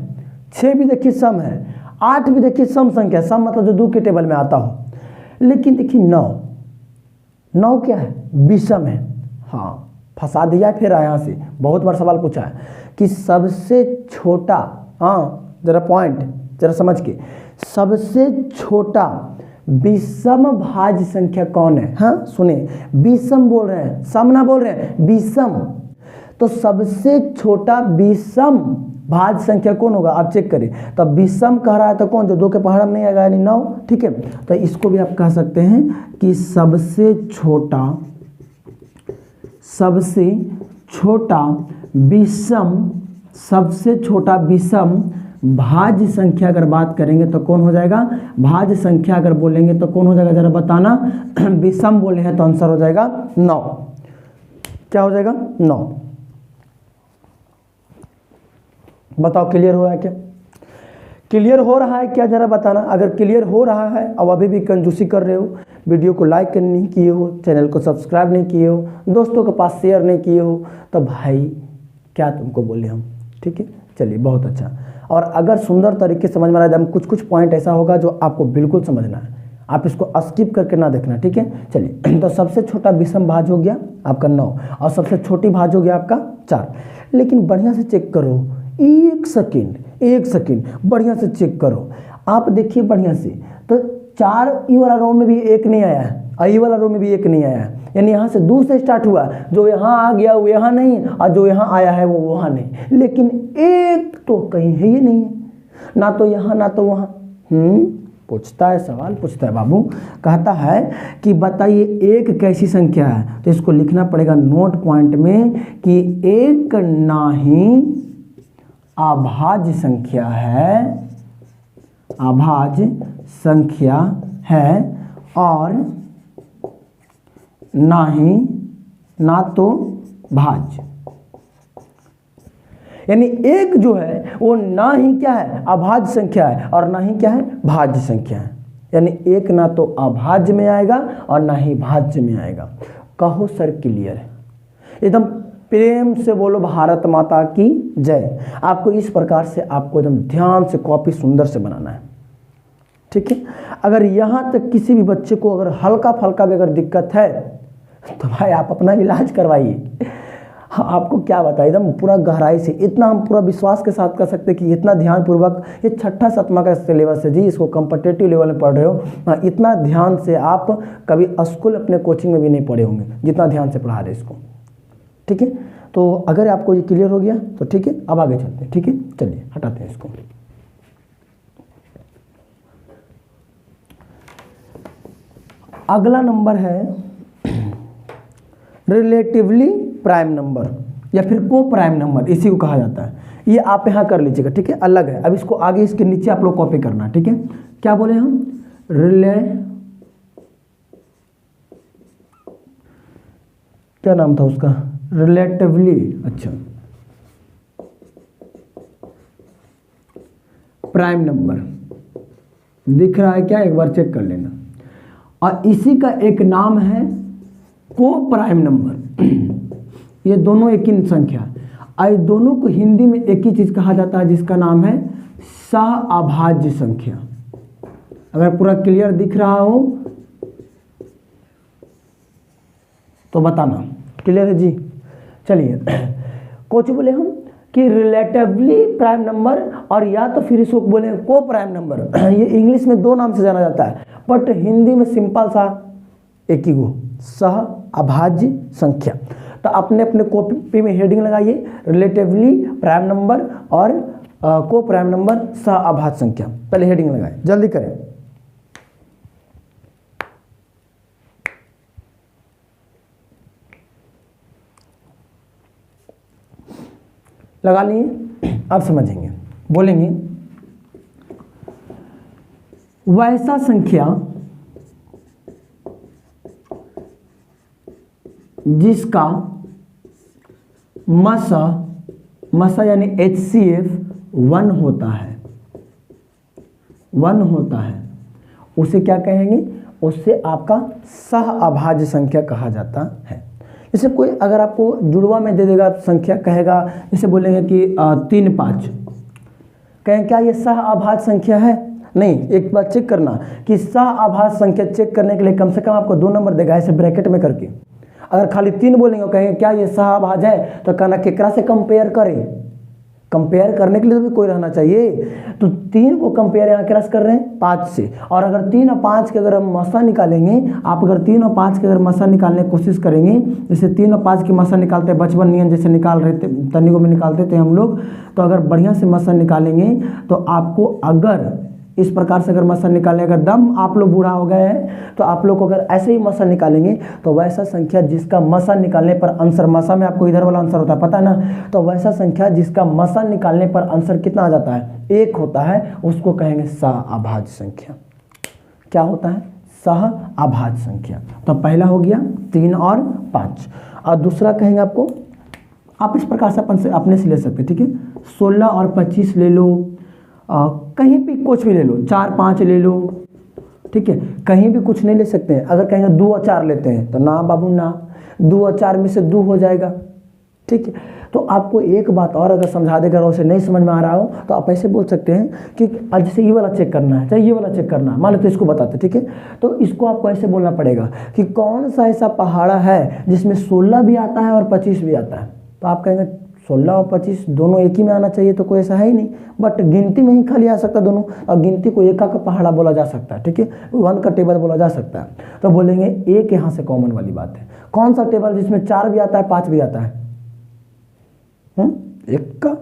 Speaker 1: 6 भी देखिए सम है, 8 भी देखिए सम संख्या, सम मतलब जो 2 के टेबल में आता हो। लेकिन देखिए 9 क्या है? विषम है। हाँ, फंसा दिया फिर यहाँ से, बहुत बार सवाल पूछा है कि सबसे छोटा, हाँ जरा पॉइंट जरा समझ के, सबसे छोटा विषम भाज्य संख्या कौन है? हाँ सुने, विषम बोल रहे हैं, सम ना बोल रहे हैं, विषम। तो सबसे छोटा विषम भाज्य संख्या कौन होगा? आप चेक करिए, तो विषम कह रहा है तो कौन? जो 2 के पहाड़ा में नहीं आएगा, यानी 9। ठीक है, तो इसको भी आप कह सकते हैं कि सबसे छोटा विषम भाज्य संख्या अगर बात करेंगे तो कौन हो जाएगा? भाज्य संख्या अगर बोलेंगे तो कौन हो जाएगा, जरा बताना। विषम बोले हैं तो आंसर हो जाएगा 9। क्या हो जाएगा? 9। बताओ क्लियर हो रहा है क्या? क्लियर हो रहा है क्या, जरा बताना। अगर क्लियर हो रहा है और अभी भी कंजूसी कर रहे हो, वीडियो को लाइक नहीं किए हो, चैनल को सब्सक्राइब नहीं किए हो, दोस्तों के पास शेयर नहीं किए हो, तो भाई क्या तुमको बोले हम। ठीक है, चलिए बहुत अच्छा। और अगर सुंदर तरीके से समझ में आ रहा है, कुछ पॉइंट ऐसा होगा जो आपको बिल्कुल समझना है, आप इसको स्किप करके ना देखना। ठीक है, चलिए, तो सबसे छोटा विषम भाज्य हो गया आपका 9, और सबसे छोटी भाज्य हो गया आपका 4। लेकिन बढ़िया से चेक करो, एक सेकेंड बढ़िया से चेक करो। आप देखिए बढ़िया से, तो 4 ई वाला रो में भी 1 नहीं आया है, और ई वाला रो में भी 1 नहीं आया है, यानी यहाँ से 2 से स्टार्ट हुआ, जो यहाँ आ गया वो यहाँ नहीं, और जो यहाँ आया है वो वहाँ नहीं। लेकिन 1 तो कहीं है ही नहीं, ना तो यहाँ ना तो वहाँ। पूछता है, सवाल पूछता है बाबू। कहता है कि बताइए एक कैसी संख्या है, तो इसको लिखना पड़ेगा नोट पॉइंट में कि एक नाही अभाज्य संख्या है, अभाज्य संख्या है, और नाही ना तो भाज्य। यानी एक जो है वो ना ही क्या है, अभाज्य संख्या है, और ना ही क्या है, भाज्य संख्या है। यानी एक ना तो अभाज्य में आएगा और ना ही भाज्य में आएगा। कहो सर क्लियर है? एकदम प्रेम से बोलो भारत माता की जय। आपको इस प्रकार से आपको एकदम ध्यान से कॉपी सुंदर से बनाना है, ठीक है। अगर यहाँ तक किसी भी बच्चे को अगर हल्का फल्का भी अगर दिक्कत है तो भाई आप अपना इलाज करवाइए। आपको क्या बताएं, एकदम पूरा गहराई से, इतना हम पूरा विश्वास के साथ कर सकते हैं कि इतना ध्यानपूर्वक, ये छठा सतमा का सिलेबस है जी, इसको कॉम्पिटिटिव लेवल में पढ़ रहे हो, इतना ध्यान से आप कभी स्कूल अपने कोचिंग में भी नहीं पढ़े होंगे जितना ध्यान से पढ़ा रहे इसको, ठीक है। तो अगर आपको ये क्लियर हो गया तो ठीक है, अब आगे चलते हैं, ठीक है। चलिए हटाते हैं इसको। अगला नंबर है रिलेटिवली प्राइम नंबर या फिर को प्राइम नंबर, इसी को कहा जाता है। ये आप यहाँ कर लीजिएगा, ठीक है, अलग है। अब इसको आगे इसके नीचे आप लोग कॉपी करना, ठीक है। क्या बोले हम, क्या नाम था उसका, रिलेटिवली, अच्छा, प्राइम नंबर दिख रहा है क्या, एक बार चेक कर लेना। और इसी का एक नाम है को प्राइम नंबर। ये दोनों एक ही संख्या, और दोनों को हिंदी में एक ही चीज कहा जाता है जिसका नाम है सहअभाज्य संख्या। अगर पूरा क्लियर दिख रहा हो तो बताना, क्लियर है जी। चलिए कुछ बोले हम कि रिलेटिवली प्राइम नंबर, और या तो फिर इसको बोले को प्राइम नंबर। ये इंग्लिश में दो नाम से जाना जाता है, बट हिंदी में सिंपल सा एक ही गो, सहअभाज्य संख्या। तो अपने अपने कॉपी में हेडिंग लगाइए, रिलेटिवली प्राइम नंबर और को प्राइम नंबर सहअभाज्य संख्या। पहले हेडिंग लगाए, जल्दी करें। लगा लिए, अब समझेंगे, बोलेंगे वैसा संख्या जिसका मसा यानी HCF 1 होता है, 1 होता है, उसे क्या कहेंगे, उससे आपका सहअभाज्य संख्या कहा जाता है। जैसे कोई अगर आपको जुड़वा में दे देगा संख्या, कहेगा, जैसे बोलेंगे कि 3 5, कहें क्या ये सहअभाज्य संख्या है? नहीं, एक बार चेक करना कि सहअभाज्य संख्या चेक करने के लिए कम से कम आपको 2 नंबर देगा ऐसे ब्रैकेट में करके। अगर खाली 3 बोलेंगे और कहेंगे क्या ये सहअभाज्य है, तो कहना केकरा से कंपेयर करें, कंपेयर करने के लिए भी कोई रहना चाहिए। तो 3 को कंपेयर यहाँ केकरा से कर रहे हैं, 5 से। और अगर 3 और 5 के अगर हम मसा निकालेंगे, आप अगर 3 और 5 के अगर मसा निकालने की कोशिश करेंगे, जैसे 3 और 5 की मसा निकालते हैं बचपन नियम जैसे निकाल रहे थे, तनिकों में निकालते थे हम लोग, तो अगर बढ़िया से मसा निकालेंगे तो आपको अगर इस प्रकार से अगर मसा निकालने का दम आप लोग बूढ़ा हो गए हैं तो आप लोग को अगर ऐसे ही मसा निकालेंगे तो वैसा संख्या जिसका मसा निकालने पर आंसर, मसा में आपको इधर वाला आंसर होता है पता है ना, तो वैसा संख्या जिसका मसा निकालने पर आंसर कितना आ जाता है, 1 होता है, उसको कहेंगे सहअभाज्य संख्या। क्या होता है, सहअभाज्य संख्या। तो पहला हो गया 3 और 5, और दूसरा कहेंगे आपको, आप इस प्रकार से अपने से ले सकते, ठीक है, 16 और 25 ले लो, कहीं भी कुछ भी ले लो, 4 5 ले लो, ठीक है, कहीं भी कुछ नहीं ले सकते हैं। अगर कहेंगे 2 और 4 लेते हैं तो ना बाबू ना, 2 और 4 में से 2 हो जाएगा, ठीक है। तो आपको एक बात और अगर समझा देगा, उसे नहीं समझ में आ रहा हो तो आप ऐसे बोल सकते हैं कि जैसे ये वाला चेक करना है, चाहे ये वाला चेक करना है, मान लो तो इसको बताते, ठीक है। तो इसको आपको ऐसे बोलना पड़ेगा कि कौन सा ऐसा पहाड़ा है जिसमें 16 भी आता है और 25 भी आता है। तो आप कहेंगे 16 और 25 दोनों एक ही में आना चाहिए, तो कोई ऐसा है ही नहीं, बट गिनती में ही खाली आ सकता दोनों, और गिनती को एका का पहाड़ा बोला जा सकता है, ठीक है, 1 का टेबल बोला जा सकता है। तो बोलेंगे एक यहाँ से कॉमन वाली बात है, कौन सा टेबल जिसमें 4 भी आता है 5 भी आता है, 1 का।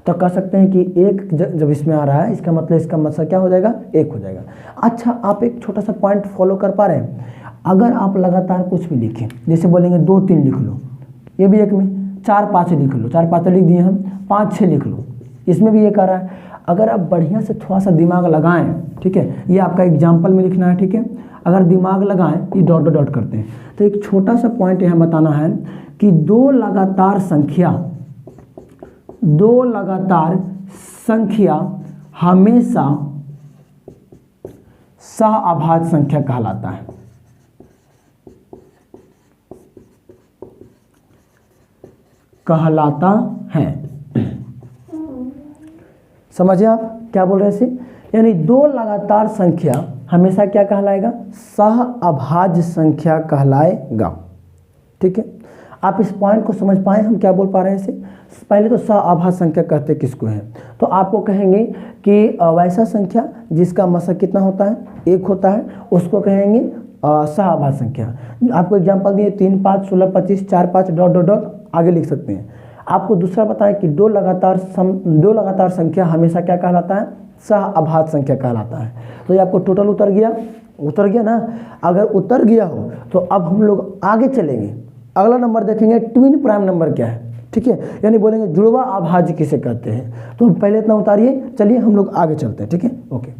Speaker 1: तो कह सकते हैं कि एक जब इसमें आ रहा है इसका मतलब इसका मतलब क्या हो जाएगा, एक हो जाएगा। अच्छा, आप एक छोटा सा पॉइंट फॉलो कर पा रहे हैं। अगर आप लगातार कुछ भी लिखें, जैसे बोलेंगे 2 3 लिख लो, ये भी एक में 4 5 लिख लो, 4 5 लिख दिए हम, 5 6 लिख लो, इसमें भी एक आ रहा है। अगर आप बढ़िया से थोड़ा सा दिमाग लगाएं, ठीक है, ये आपका एग्जाम्पल में लिखना है, ठीक है, अगर दिमाग लगाएं, ये डॉट डॉट डॉट करते हैं, तो एक छोटा सा पॉइंट यहाँ बताना है कि 2 लगातार संख्या हमेशा सहअभाज्य संख्या कहलाता है। समझे आप क्या बोल रहे हैं इसे? यानी 2 लगातार संख्या हमेशा क्या कहलाएगा, सहअभाज्य संख्या कहलाएगा। ठीक है, आप इस पॉइंट को समझ पाए हम क्या बोल पा रहे हैं इसे? पहले तो सहअभाज्य संख्या कहते किसको है, तो आपको कहेंगे कि वैसा संख्या जिसका मशक कितना होता है, 1 होता है, उसको कहेंगे सहअभाज्य संख्या। आपको एग्जांपल दिए 3 5 16 25 4 5 डॉट डॉट डॉट आगे लिख सकते हैं। आपको दूसरा बताएं कि 2 लगातार संख्या हमेशा क्या कहलाता है, सहअभाज्य संख्या कहलाता है। तो ये आपको टोटल उतर गया ना। अगर उतर गया हो तो अब हम लोग आगे चलेंगे, अगला नंबर देखेंगे ट्विन प्राइम नंबर क्या है। ठीक है, यानी बोलेंगे जुड़वा अभाज्य किसे कहते हैं। तो पहले इतना उतारिए, चलिए हम लोग आगे चलते हैं। ठीक है, ओके।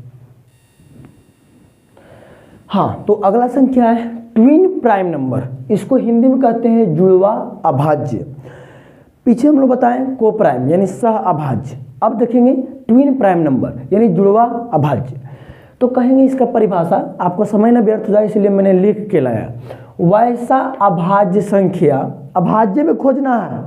Speaker 1: हाँ, तो अगला संख्या है ट्विन प्राइम नंबर, इसको हिंदी में कहते हैं जुड़वा अभाज्य। पीछे हम लोग बताएं को प्राइम यानी सह अभाज्य। अब देखेंगे ट्विन प्राइम नंबर यानी जुड़वा अभाज्य। तो कहेंगे इसका परिभाषा, आपको समय न व्यर्थ हो जाए इसलिए मैंने लिख के लाया। वैसा अभाज्य संख्या, अभाज्य में खोजना है,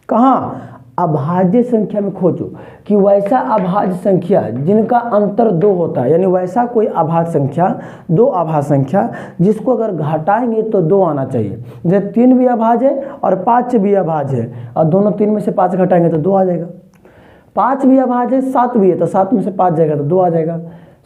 Speaker 1: कहाँ, अभाज्य संख्या में खोजो कि वैसा अभाज्य संख्या जिनका अंतर 2 होता है, यानी वैसा कोई अभाज्य संख्या, 2 अभाज्य संख्या जिसको अगर घटाएंगे तो 2 आना चाहिए। जैसे 3 भी अभाज्य है और 5 भी अभाज्य है, और दोनों 3 में से 5 घटाएंगे तो 2 आ जाएगा। 5 भी अभाज्य है, 7 भी है, तो 7 में से 5 जाएगा तो 2 आ जाएगा।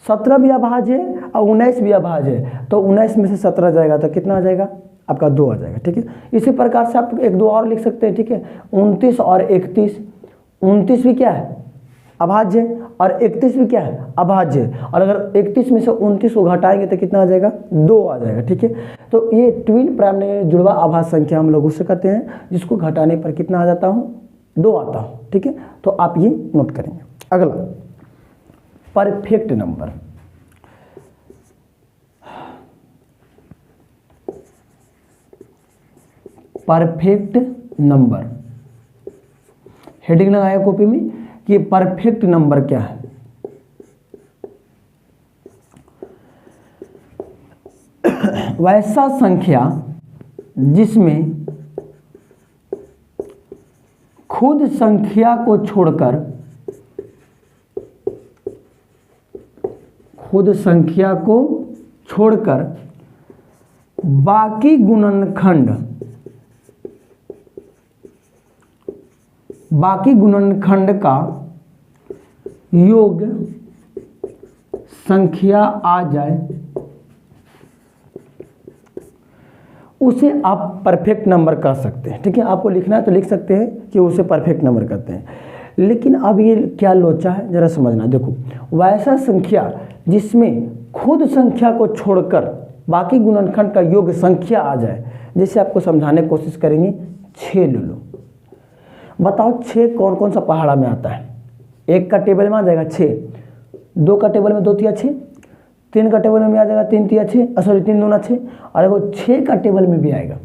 Speaker 1: 17 भी अभाज्य है और 19 भी अभाज्य है, तो 19 में से 17 जाएगा तो कितना आ जाएगा, आपका 2 आ जाएगा। ठीक है, इसी प्रकार से आप 1 2 और लिख सकते हैं। ठीक है, 29 और 31, 29 भी क्या है, अभाज्य, और 31 भी क्या है, अभाज्य। और अगर 31 में से 29 को घटाएंगे तो कितना आ जाएगा, 2 आ जाएगा। ठीक है, तो ये ट्विन प्राइम जुड़वा अभाज्य संख्या हम लोग उससे कहते हैं जिसको घटाने पर कितना आ जाता हूँ, 2 आता हूँ। ठीक है, तो आप ये नोट करेंगे। अगला perfect number. Perfect number heading लगाया कॉपी में कि परफेक्ट नंबर क्या है। वैसा संख्या जिसमें खुद संख्या को छोड़कर बाकी गुणनखंड का योग संख्या आ जाए, उसे आप परफेक्ट नंबर कह सकते हैं। ठीक है, आपको लिखना है तो लिख सकते हैं कि उसे परफेक्ट नंबर कहते हैं। लेकिन अब ये क्या लोचा है जरा समझना। देखो, वैसा संख्या जिसमें खुद संख्या को छोड़कर बाकी गुणनखंड का योग संख्या आ जाए, जैसे आपको समझाने की कोशिश करेंगे। 6 ले लो, बताओ 6 कौन कौन सा पहाड़ा में आता है। 1 का टेबल में आ जाएगा 6, 2 का टेबल में 2 तिया 6, 3 का टेबल में आ जाएगा 3 तिया 6, सॉरी 3 दूना 6, और एगो 6 का टेबल में भी आएगा।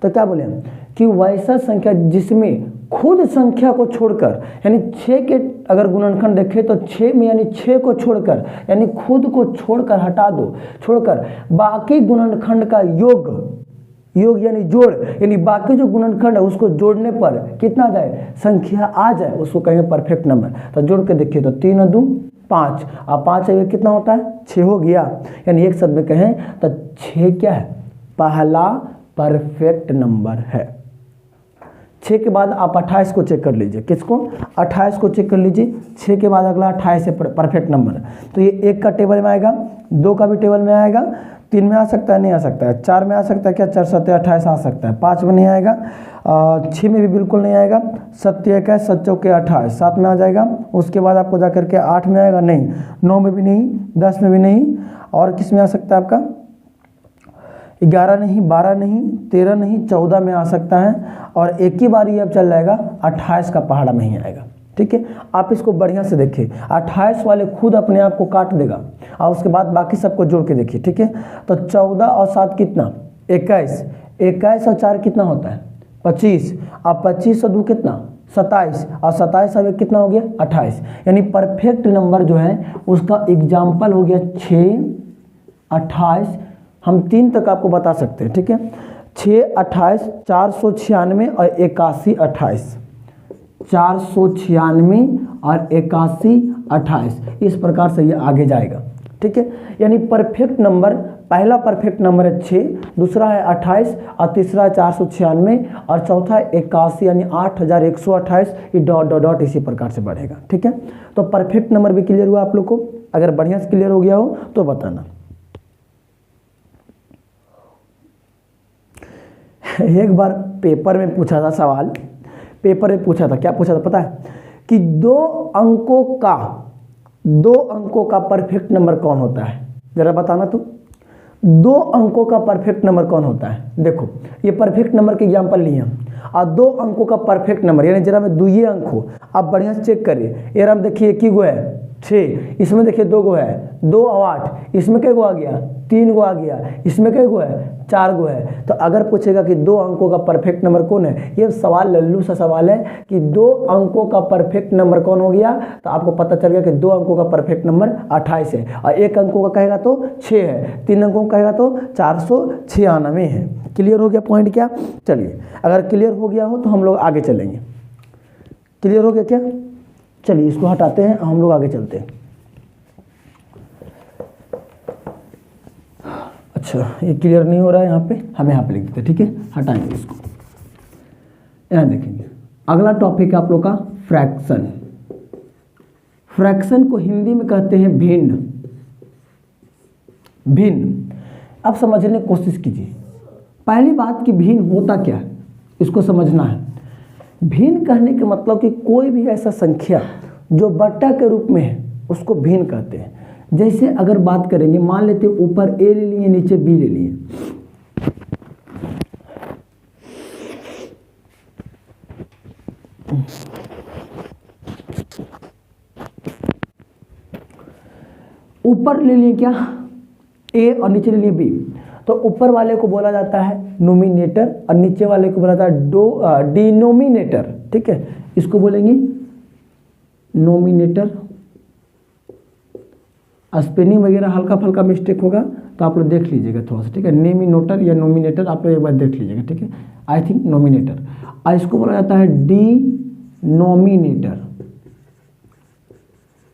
Speaker 1: तो क्या बोले हम कि वैसा संख्या जिसमें खुद संख्या को छोड़कर, यानी 6 के अगर गुणनखंड देखें तो 6 में यानी 6 को छोड़कर, यानी खुद को छोड़कर हटा दो, छोड़कर बाकी गुणनखंड का योग यानी जोड़, यानी बाकी जो गुणनखंड है उसको जोड़ने पर कितना आ जाए, संख्या आ जाए, उसको कहेंगे परफेक्ट नंबर। तो जोड़ के देखिए तो 3 और 2 5, और 5 कितना होता है, 6 हो गया। यानी एक शब्द में कहें तो 6 क्या है, पहला परफेक्ट नंबर है। 6 के बाद आप 28 को चेक कर लीजिए। किसको? 28 को चेक कर लीजिए। 6 के बाद अगला 28 है परफेक्ट नंबर। तो ये 1 का टेबल में आएगा, 2 का भी टेबल में आएगा, 3 में आ सकता है, नहीं आ सकता है, 4 में आ सकता है क्या? 4 7 28 आ सकता है, 5 में नहीं आएगा, 6 में भी बिल्कुल नहीं आएगा, 7 1 है, 7 चौके 28, 7 में आ जाएगा। उसके बाद आपको जा करके 8 में आएगा, नहीं, 9 में भी नहीं, 10 में भी नहीं, और किस में आ सकता है आपका? 11 नहीं, 12 नहीं, 13 नहीं, 14 में आ सकता है, और एक ही बार ये अब चल जाएगा 28 का पहाड़ा में ही आएगा। ठीक है, आप इसको बढ़िया से देखिए, 28 वाले खुद अपने आप को काट देगा और उसके बाद बाकी सबको जोड़ के देखिए। ठीक है, तो 14 और 7 कितना? 21, 21 और 4 कितना होता है? 25, अब 25 और 2 कितना? 27, और 27 अब कितना हो गया? 28। यानी परफेक्ट नंबर जो है उसका एग्जाम्पल हो गया 6, 28, हम 3 तक आपको बता सकते हैं। ठीक है, 6, 28, 496 और 81, 28, 496 और 81, 28, इस प्रकार से ये आगे जाएगा। ठीक है, यानी परफेक्ट नंबर, पहला परफेक्ट नंबर है 6, दूसरा है 28, और तीसरा है 496, और चौथा है 81, यानी 8128, ये डॉट डॉट डॉट इसी प्रकार से बढ़ेगा। ठीक है, तो परफेक्ट नंबर भी क्लियर हुआ आप लोग को? अगर बढ़िया से क्लियर हो गया हो तो बताना। एक बार पेपर में पूछा था सवाल, पेपर में पूछा था, क्या पूछा था पता है? कि 2 अंकों का परफेक्ट नंबर कौन होता है? जरा बताना तो, 2 अंकों का परफेक्ट नंबर कौन होता है? देखो, ये परफेक्ट नंबर के एग्जाम्पल लिए हम, और 2 अंकों का परफेक्ट नंबर, यानी जरा में 2 अंक हो, आप बढ़िया से चेक करिए। यार हम देखिए एक ही गो है 6, इसमें देखिए 2 गो है, 2 और 8, इसमें कै गो आ गया? 3 गो आ गया, इसमें कै गो है? 4 गो है। तो अगर पूछेगा कि 2 अंकों का परफेक्ट नंबर कौन है, ये सवाल लल्लू सा सवाल है कि 2 अंकों का परफेक्ट नंबर कौन हो गया, तो आपको पता चल गया कि 2 अंकों का परफेक्ट नंबर 28 है, और 1 अंकों का कहेगा तो 6 है, 3 अंकों का कहेगा तो 496 है। क्लियर हो गया पॉइंट क्या? चलिए, अगर क्लियर हो गया हो तो हम लोग आगे चलेंगे। क्लियर हो गया क्या? चलिए इसको हटाते हैं, हम लोग आगे चलते हैं। अच्छा, ये क्लियर नहीं हो रहा है यहाँ पे, हम यहाँ पे लिख देते हैं। ठीक है, हटाएंगे इसको, यहाँ देखेंगे। अगला टॉपिक है आप लोग का फ्रैक्शन। फ्रैक्शन को हिंदी में कहते हैं भिन्न। भिन्न, अब समझने की कोशिश कीजिए। पहली बात कि भिन्न होता क्या है, इसको समझना है। भिन्न कहने के मतलब कि कोई भी ऐसा संख्या जो बट्टा के रूप में है उसको भिन्न कहते हैं। जैसे अगर बात करेंगे, मान लेते ऊपर ए ले लिए, नीचे बी ले लिए, ऊपर ले लिए क्या? ए, और नीचे ले लिए बी। तो ऊपर वाले को बोला जाता है नोमिनेटर, और नीचे वाले को बोला जाता है डिनोमिनेटर। ठीक है, इसको बोलेंगे नोमिनेटर। स्पेलिंग वगैरह हल्का फल्का मिस्टेक होगा तो आप लोग देख लीजिएगा थोड़ा सा। ठीक है, नेमिनोटर या नोमिनेटर आप लोग एक बार देख लीजिएगा। ठीक है, आई थिंक नोमिनेटर। और इसको बोला जाता है डिनोमिनेटर।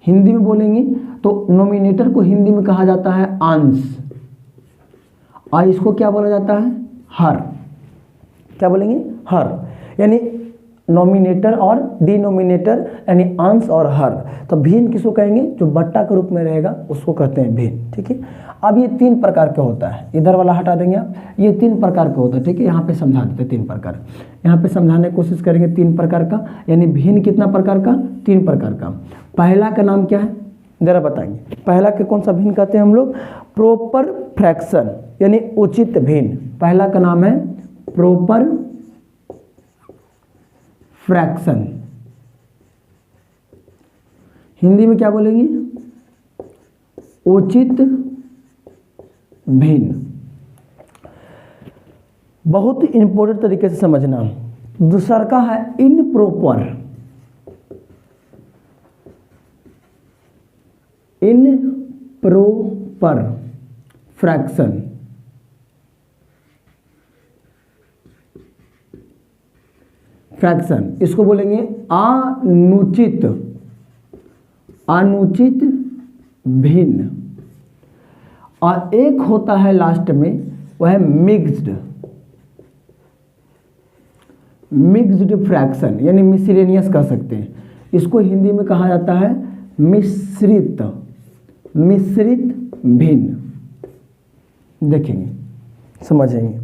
Speaker 1: हिंदी में बोलेंगे तो नोमिनेटर को हिंदी में कहा जाता है अंश, और इसको क्या बोला जाता है? हर। क्या बोलेंगे? हर। यानी नोमिनेटर और डिनोमिनेटर, यानी अंश और हर। तो भिन्न किसको कहेंगे? जो बट्टा के रूप में रहेगा उसको कहते हैं भिन्न। ठीक है, अब ये 3 प्रकार का होता है, इधर वाला हटा देंगे आप, ये 3 प्रकार का होता है। ठीक है, यहाँ पे समझा देते हैं 3 प्रकार, यहाँ पे समझाने की कोशिश करेंगे 3 प्रकार का। यानी भिन्न कितना प्रकार का? 3 प्रकार का। पहला का नाम क्या है, जरा बताएंगे? पहला के कौन सा भिन्न कहते हैं हम लोग? प्रॉपर फ्रैक्शन, यानी उचित भिन्न। पहला का नाम है प्रॉपर फ्रैक्शन। हिंदी में क्या बोलेंगे? उचित भिन्न। बहुत इंपॉर्टेंट तरीके से समझना। दूसरा का है इनप्रॉपर। Improper fraction. फ्रैक्शन इसको बोलेंगे अनुचित, अनुचित भिन्न। और एक होता है लास्ट में, वह है मिक्स्ड। मिक्स्ड फ्रैक्शन यानी मिसलेनियस कह सकते हैं। इसको हिंदी में कहा जाता है मिश्रित भिन्न। देखेंगे, समझेंगे।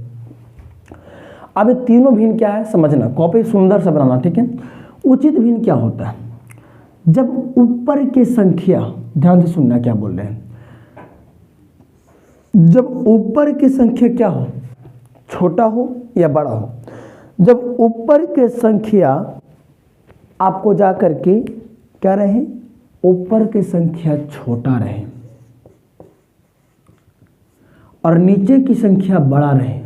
Speaker 1: अब ये तीनों भिन्न क्या है समझना, कॉपी सुंदर से बनाना, ठीक है। उचित भिन्न क्या होता है? जब ऊपर की संख्या, ध्यान से सुनना क्या बोल रहे हैं, जब ऊपर की संख्या क्या हो, छोटा हो या बड़ा हो। जब ऊपर की संख्या आपको जा करके क्या रहे, ऊपर की संख्या छोटा रहे और नीचे की संख्या बड़ा रहे,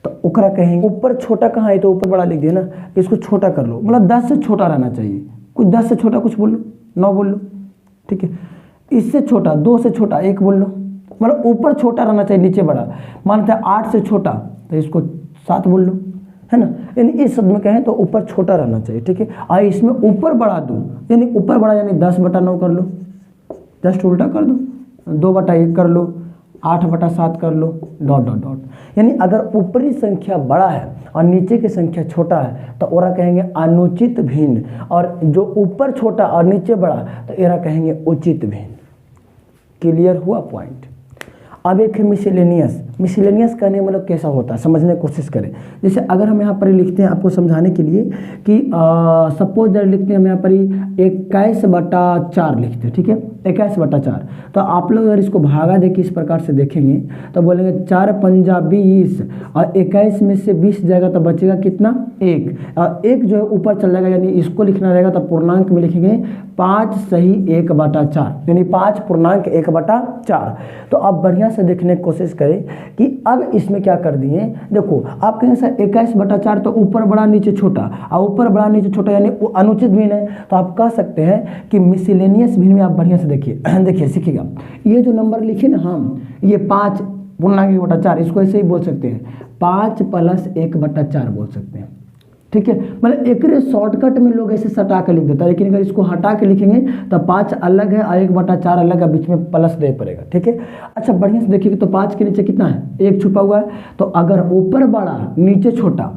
Speaker 1: तो ओकरा कहेंगे। ऊपर छोटा कहाँ है तो ऊपर बड़ा लिख दिया ना, इसको छोटा कर लो, मतलब 10 से छोटा रहना चाहिए। कुछ 10 से छोटा कुछ बोल लो, 9 बोल लो, ठीक है। इससे छोटा 2 से छोटा 1 बोल लो, मतलब ऊपर छोटा रहना चाहिए नीचे बड़ा। मानते हैं 8 से छोटा तो इसको 7 बोल लो, है ना। यानी इस शब्द में कहें तो ऊपर छोटा रहना चाहिए, ठीक है। और इसमें ऊपर बढ़ा दो, यानी ऊपर बढ़ा यानी 10/9 कर लो, जस्ट उल्टा कर दो, 2/1 कर लो, 8/7 कर लो, डॉट डॉट डॉट। यानी अगर ऊपरी संख्या बड़ा है और नीचे की संख्या छोटा है तो ओरा कहेंगे अनुचित भिन्न, और जो ऊपर छोटा और नीचे बड़ा तो एरा कहेंगे उचित भिन्न। क्लियर हुआ पॉइंट। अब एक है मिसलेनियस। मिसलेनियस कहने मतलब कैसा होता है समझने की कोशिश करें। जैसे अगर हम यहाँ पर लिखते हैं आपको समझाने के लिए कि सपोज दैट लिखते हैं हम यहाँ पर 21/4 लिखते हैं, ठीक है, 21/4। तो आप लोग अगर इसको भागा दे के इस प्रकार से देखेंगे तो बोलेंगे 4 पंजा 20 और 21 में से 20 जाएगा तो बचेगा कितना, 1। और 1 जो है ऊपर चल जाएगा, यानी इसको लिखना रहेगा तो पूर्णांक में लिखेंगे 5 सही 1/4, यानी 5 पूर्णांक 1/4। तो आप बढ़िया से देखने की कोशिश करें कि अब इसमें क्या कर दिए। देखो आप कहेंगे सर 21/4 तो ऊपर बड़ा नीचे छोटा, और ऊपर बड़ा नीचे छोटा यानी अनुचित भिन्न है। तो आप कह सकते हैं कि मिसलेनियस भिन्न में आप बढ़िया से देखिए देखिए सीखिएगा। ये जो नंबर लिखे ना हम, ये 5 पूर्णांक 1/4, इसको ऐसे ही बोल सकते हैं 5 + 1/4 बोल सकते हैं, ठीक है। मतलब एक शॉर्टकट में लोग ऐसे सटा के लिख देता है, लेकिन अगर इसको हटा के लिखेंगे तो 5 अलग है और 1/4 अलग है, बीच में प्लस दे पड़ेगा, ठीक है। अच्छा बढ़िया से देखिए तो 5 के नीचे कितना है, 1 छुपा हुआ है। तो अगर ऊपर बड़ा नीचे छोटा,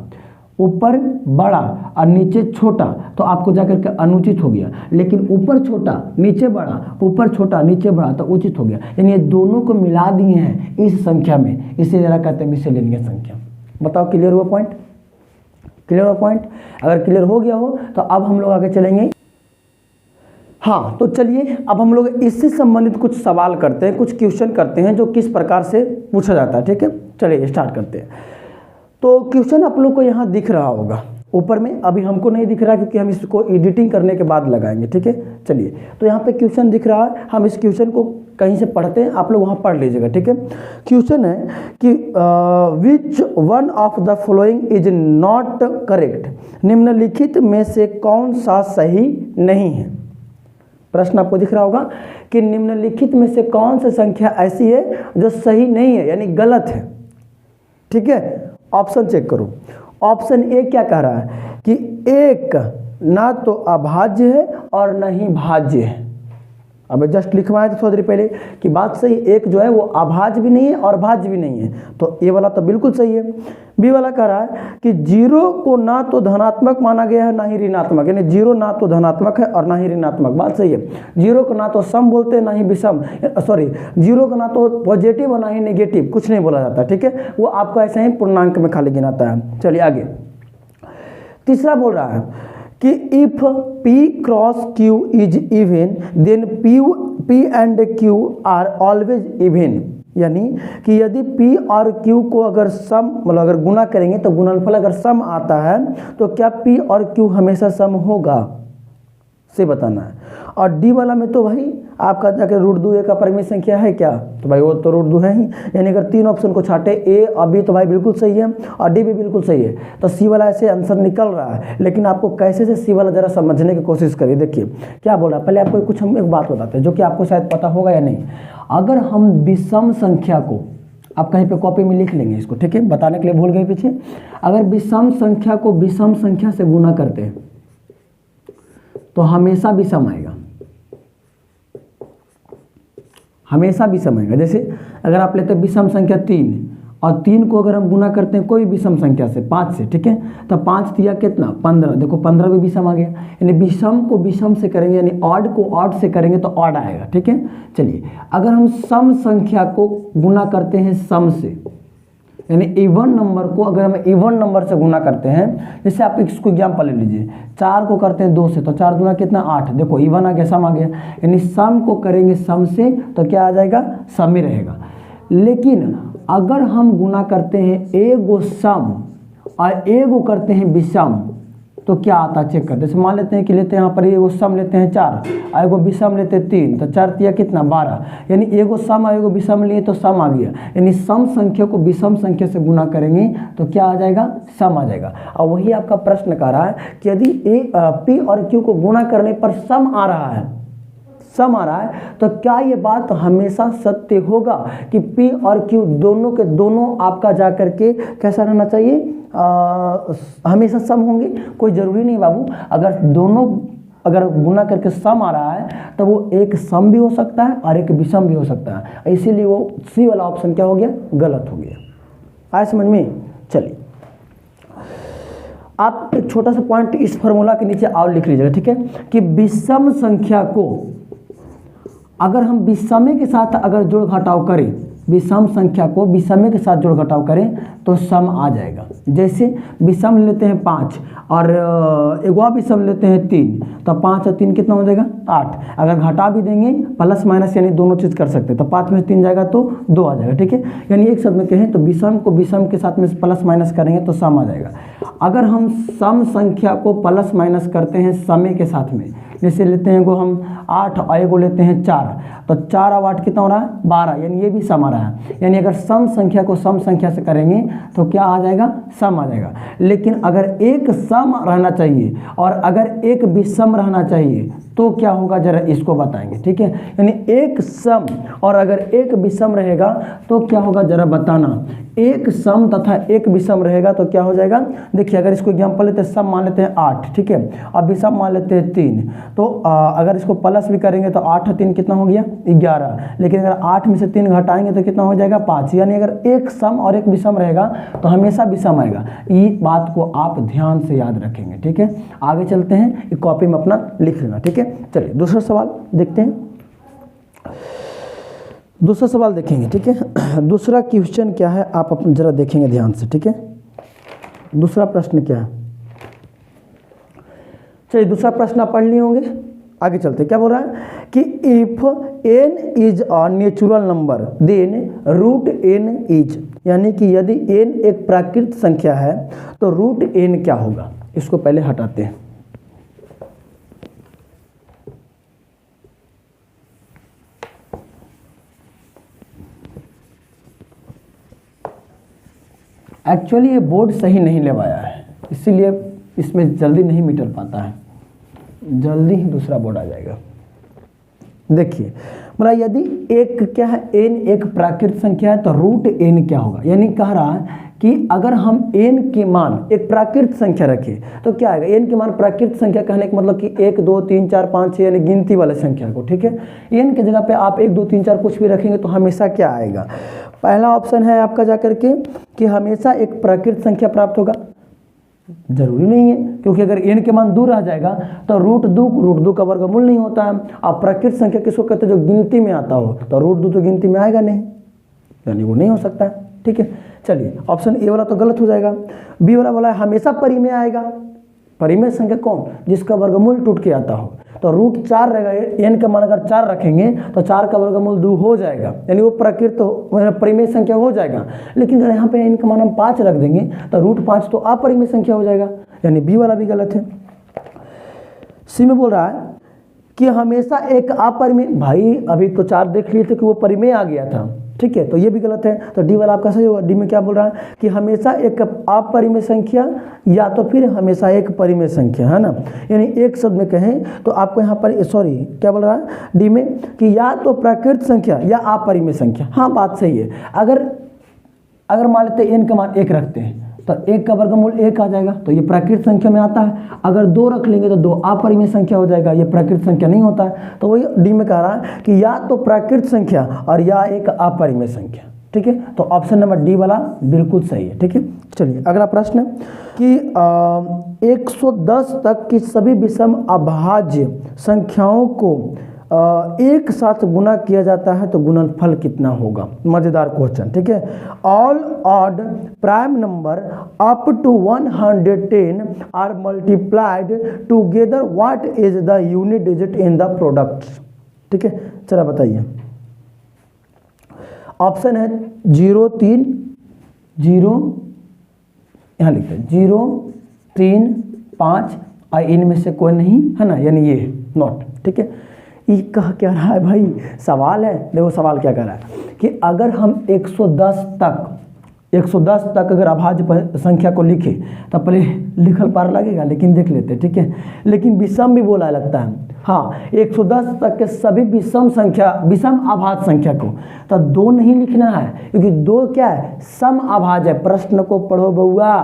Speaker 1: ऊपर बड़ा और नीचे छोटा तो आपको जाकर के अनुचित हो गया, लेकिन ऊपर छोटा नीचे बड़ा, ऊपर छोटा नीचे बड़ा तो उचित हो गया। यानी ये दोनों को मिला दिए हैं इस संख्या में, इसे जरा कहते हैं मिसलेनियस संख्या। बताओ क्लियर हुआ पॉइंट? क्लियर हुआ पॉइंट? अगर क्लियर हो गया हो तो अब हम लोग आगे चलेंगे। हाँ तो चलिए अब हम लोग इससे संबंधित कुछ सवाल करते हैं, कुछ क्वेश्चन करते हैं जो किस प्रकार से पूछा जाता है, ठीक है। चलिए स्टार्ट करते हैं। तो क्वेश्चन आप लोग को यहाँ दिख रहा होगा ऊपर में, अभी हमको नहीं दिख रहा क्योंकि हम इसको एडिटिंग करने के बाद लगाएंगे, ठीक है। चलिए तो यहाँ पे क्वेश्चन दिख रहा है, हम इस क्वेश्चन को कहीं से पढ़ते हैं, आप लोग वहाँ पढ़ लीजिएगा, ठीक है। क्वेश्चन है कि which one of the following is not correct, निम्नलिखित में से कौन सा सही नहीं है। प्रश्न आपको दिख रहा होगा कि निम्नलिखित में से कौन सी संख्या ऐसी है जो सही नहीं है, यानी गलत है, ठीक है। ऑप्शन चेक करो। ऑप्शन ए क्या कह रहा है कि 1 ना तो अभाज्य है और न ही भाज्य है। अब जस्ट लिखवाए थे थोड़ी देर पहले कि बात सही, 1 जो है वो अभाज्य भी नहीं है और भाज्य भी नहीं है, तो ये वाला तो बिल्कुल सही है। बी वाला कह रहा है कि 0 को ना तो धनात्मक माना गया है ना ही ऋणात्मक, यानी 0 ना तो धनात्मक है और ना ही ऋणात्मक, बात सही है। 0 को ना तो सम बोलते हैं ना ही विषम, सॉरी 0 को ना तो पॉजिटिव और ना ही नेगेटिव, कुछ नहीं बोला जाता, ठीक है। वो आपको ऐसे ही पूर्णांक में खाली गिनाता है। चलिए आगे तीसरा बोल रहा है कि if P cross Q is even then P and Q are always even, यानी कि यदि P और Q को अगर सम मतलब अगर गुना करेंगे तो गुणनफल अगर सम आता है तो क्या P और Q हमेशा सम होगा, से बताना है। और डी वाला में तो भाई आपका जाकर √2 का परिमेय संख्या है क्या, तो भाई वो तो √2 है ही, यानी अगर 3 ऑप्शन को छाटे ए और बी तो भाई बिल्कुल सही है और डी भी बिल्कुल सही है, तो सी वाला ऐसे आंसर निकल रहा है। लेकिन आपको कैसे से सी वाला जरा समझने की कोशिश करिए। देखिए क्या बोल रहा है, पहले आपको कुछ हम एक बात बताते हैं जो कि आपको शायद पता होगा या नहीं। अगर हम विषम संख्या को, आप कहीं पे कॉपी में लिख लेंगे इसको, ठीक है, बताने के लिए भूल गए पीछे। अगर विषम संख्या को विषम संख्या से गुना करते हैं तो हमेशा विषम आएगा, हमेशा विषम आएगा। जैसे अगर आप लेते हैं विषम संख्या 3 और 3 को अगर हम गुना करते हैं कोई विषम संख्या से 5 से, ठीक है, तो 5 दिया कितना 15, देखो 15 भी विषम आ गया। यानी विषम को विषम से करेंगे यानी ऑड को ऑड से करेंगे तो ऑड आएगा, ठीक है। चलिए अगर हम सम संख्या को गुना करते हैं सम से, यानी इवन नंबर को अगर हम इवन नंबर से गुना करते हैं, जैसे आप इसको एग्जाम्पल ले लीजिए, 4 को करते हैं 2 से, तो 4 गुना कितना 8, देखो इवन आ गया, सम आ गया। यानी सम को करेंगे सम से तो क्या आ जाएगा, सम ही रहेगा। लेकिन अगर हम गुना करते हैं एगो सम और एगो करते हैं विषम तो क्या आता है चेक करते हैं। जैसे मान लेते हैं कि लेते हैं यहाँ पर एगो सम लेते हैं 4 और एगो विषम लेते हैं 3, तो 4 तिया कितना 12, यानी एगो सम और एगो विषम लिए तो सम आ गया। यानी सम संख्या को विषम संख्या से गुना करेंगे तो क्या आ जाएगा, सम आ जाएगा। और वही आपका प्रश्न कह रहा है कि यदि पी और क्यू को गुना करने पर सम आ रहा है, सम आ रहा है, तो क्या ये बात हमेशा सत्य होगा कि P और Q दोनों के दोनों आपका जा करके कैसा रहना चाहिए, हमेशा सम होंगे? कोई ज़रूरी नहीं बाबू, अगर दोनों अगर गुना करके सम आ रहा है तो वो एक सम भी हो सकता है और एक विषम भी हो सकता है, इसीलिए वो सी वाला ऑप्शन क्या हो गया, गलत हो गया। आया समझ में? चलिए आप एक छोटा सा पॉइंट इस फॉर्मूला के नीचे और लिख लीजिएगा, ठीक है, कि विषम संख्या को अगर हम विषम के साथ अगर जोड़ घटाव करें, विषम संख्या को विषम के साथ जोड़ घटाव करें तो सम आ जाएगा। जैसे विषम लेते हैं 5 और एगो विषम लेते हैं 3, तो 5 और 3 कितना हो जाएगा 8। अगर घटा भी देंगे प्लस माइनस यानी दोनों चीज़ कर सकते हैं, तो 5 में से 3 जाएगा तो 2 आ जाएगा, ठीक है। यानी एक शब्द में कहें तो विषम को विषम के साथ में प्लस माइनस करेंगे तो सम आ जाएगा। अगर हम सम संख्या को प्लस माइनस करते हैं समय के साथ में, जैसे लेते हैं को हम 8 और एगो लेते हैं 4, तो 4 और 8 कितना हो रहा है 12, यानी ये भी सम आ रहा है। यानी अगर सम संख्या को सम संख्या से करेंगे तो क्या आ जाएगा, सम आ जाएगा। लेकिन अगर एक सम रहना चाहिए और अगर एक विषम रहना चाहिए तो क्या होगा जरा इसको बताएंगे, ठीक है। यानी एक सम और अगर एक विषम रहेगा तो क्या होगा जरा बताना। एक सम तथा एक विषम रहेगा तो क्या हो जाएगा, देखिए अगर इसको एग्जांपल लेते हैं, सम मान लेते हैं 8, ठीक है, और विषम मान लेते हैं 3, तो अगर इसको प्लस भी करेंगे तो 8 और 3 कितना हो गया 11। लेकिन अगर 8 में से 3 घटाएंगे तो कितना हो जाएगा 5। यानी अगर एक सम और एक विषम रहेगा तो हमेशा विषम आएगा। ये बात को आप ध्यान से याद रखेंगे, ठीक है। आगे चलते हैं, एक कॉपी में अपना लिख लेना, ठीक है। चलिए दूसरा सवाल देखते हैं, दूसरा सवाल देखेंगे, ठीक है। दूसरा क्वेश्चन क्या है आप अपन जरा देखेंगे ध्यान से, ठीक है। दूसरा प्रश्न क्या है, चलिए दूसरा प्रश्न आप पढ़ लिए होंगे। आगे चलते, क्या बोल रहा है कि if n is a natural number then root n is, यानी कि यदि n एक प्राकृत संख्या है तो रूट n क्या होगा। इसको पहले हटाते हैं। एक्चुअली ये बोर्ड सही नहीं लेवाया है, इसीलिए इसमें जल्दी नहीं मिटल पाता है, जल्दी ही दूसरा बोर्ड आ जाएगा। देखिए मतलब यदि एक क्या है n एक प्राकृत संख्या है तो रूट n क्या होगा। यानी कह रहा है कि अगर हम n के मान एक प्राकृत संख्या रखें तो क्या आएगा। n के मान प्राकृत संख्या कहने का मतलब कि 1 2 3 4 5 6 यानी गिनती वाले संख्या को, ठीक है। n की जगह पे आप 1 2 3 4 कुछ भी रखेंगे तो हमेशा क्या आएगा। पहला ऑप्शन है आपका जाकर के कि हमेशा एक प्राकृत संख्या प्राप्त होगा। जरूरी नहीं है, क्योंकि अगर n के मान 2 रह जाएगा तो रूट 2 का वर्गमूल नहीं होता है। अब प्राकृत संख्या किसको कहते हैं, जो गिनती में आता हो, तो रूट 2 तो गिनती में आएगा नहीं, यानी वो नहीं हो सकता है, ठीक है। चलिए ऑप्शन ए वाला तो गलत हो जाएगा। बी वाला बोला हमेशा परिमेय आएगा। परिमेय संख्या कौन, जिसका वर्गमूल टूट के आता हो, तो रूट 4 रहेगा। n का मान अगर 4 रखेंगे तो 4 का वर्गमूल 2 हो जाएगा, यानी वो प्राकृत परिमेय संख्या हो जाएगा। लेकिन अगर यहाँ पे n का मान हम 5 रख देंगे तो रूट 5 तो अपरिमेय संख्या हो जाएगा, यानी बी वाला भी गलत है। सी में बोल रहा है कि हमेशा एक अपरिमेय, भाई अभी तो 4 देख लिए थे कि वो परिमेय आ गया था, ठीक है, तो ये भी गलत है। तो डी वाला आपका सही होगा। डी में क्या बोल रहा है कि हमेशा एक अपरिमेय संख्या या तो फिर हमेशा एक परिमेय संख्या, है ना। यानी एक शब्द में कहें तो आपको यहाँ पर सॉरी क्या बोल रहा है डी में कि या तो प्राकृत संख्या या अपरिमेय संख्या। हाँ बात सही है। अगर मान लेते हैं n का मान 1 रखते हैं तो 1 का वर्गमूल 1 आ जाएगा, तो ये प्राकृत संख्या में आता है। अगर 2 रख लेंगे तो 2 अपरिमेय संख्या हो जाएगा, ये प्राकृत संख्या नहीं होता है। तो वही डी में कह रहा है कि या तो प्राकृत संख्या और या एक अपरिमेय संख्या। ठीक है, तो ऑप्शन नंबर डी वाला बिल्कुल सही है। ठीक है, चलिए अगला प्रश्न है कि 110 तक की सभी विषम अभाज्य संख्याओं को एक साथ गुना किया जाता है तो गुणनफल कितना होगा। मजेदार क्वेश्चन। ठीक है, all odd prime number up to 110 are multiplied together, what is the unit digit in the product. ठीक है, चला बताइए। ऑप्शन है 0 3 0, यहाँ लिखते हैं 0 3 5 और इनमें से कोई नहीं है ना, यानी ये नॉट। ठीक है, ये कह क्या रहा है भाई, सवाल है। देखो सवाल क्या कह रहा है कि अगर हम 110 तक अगर अभाज्य संख्या को लिखे तो पहले लिखल पार लगेगा, लेकिन देख लेते। ठीक है, लेकिन विषम भी बोला लगता है। हाँ, 110 तक के सभी विषम अभाज्य संख्या को तो 2 नहीं लिखना है, क्योंकि 2 क्या है, सम अभाज्य है। प्रश्न को पढ़ो बउआ,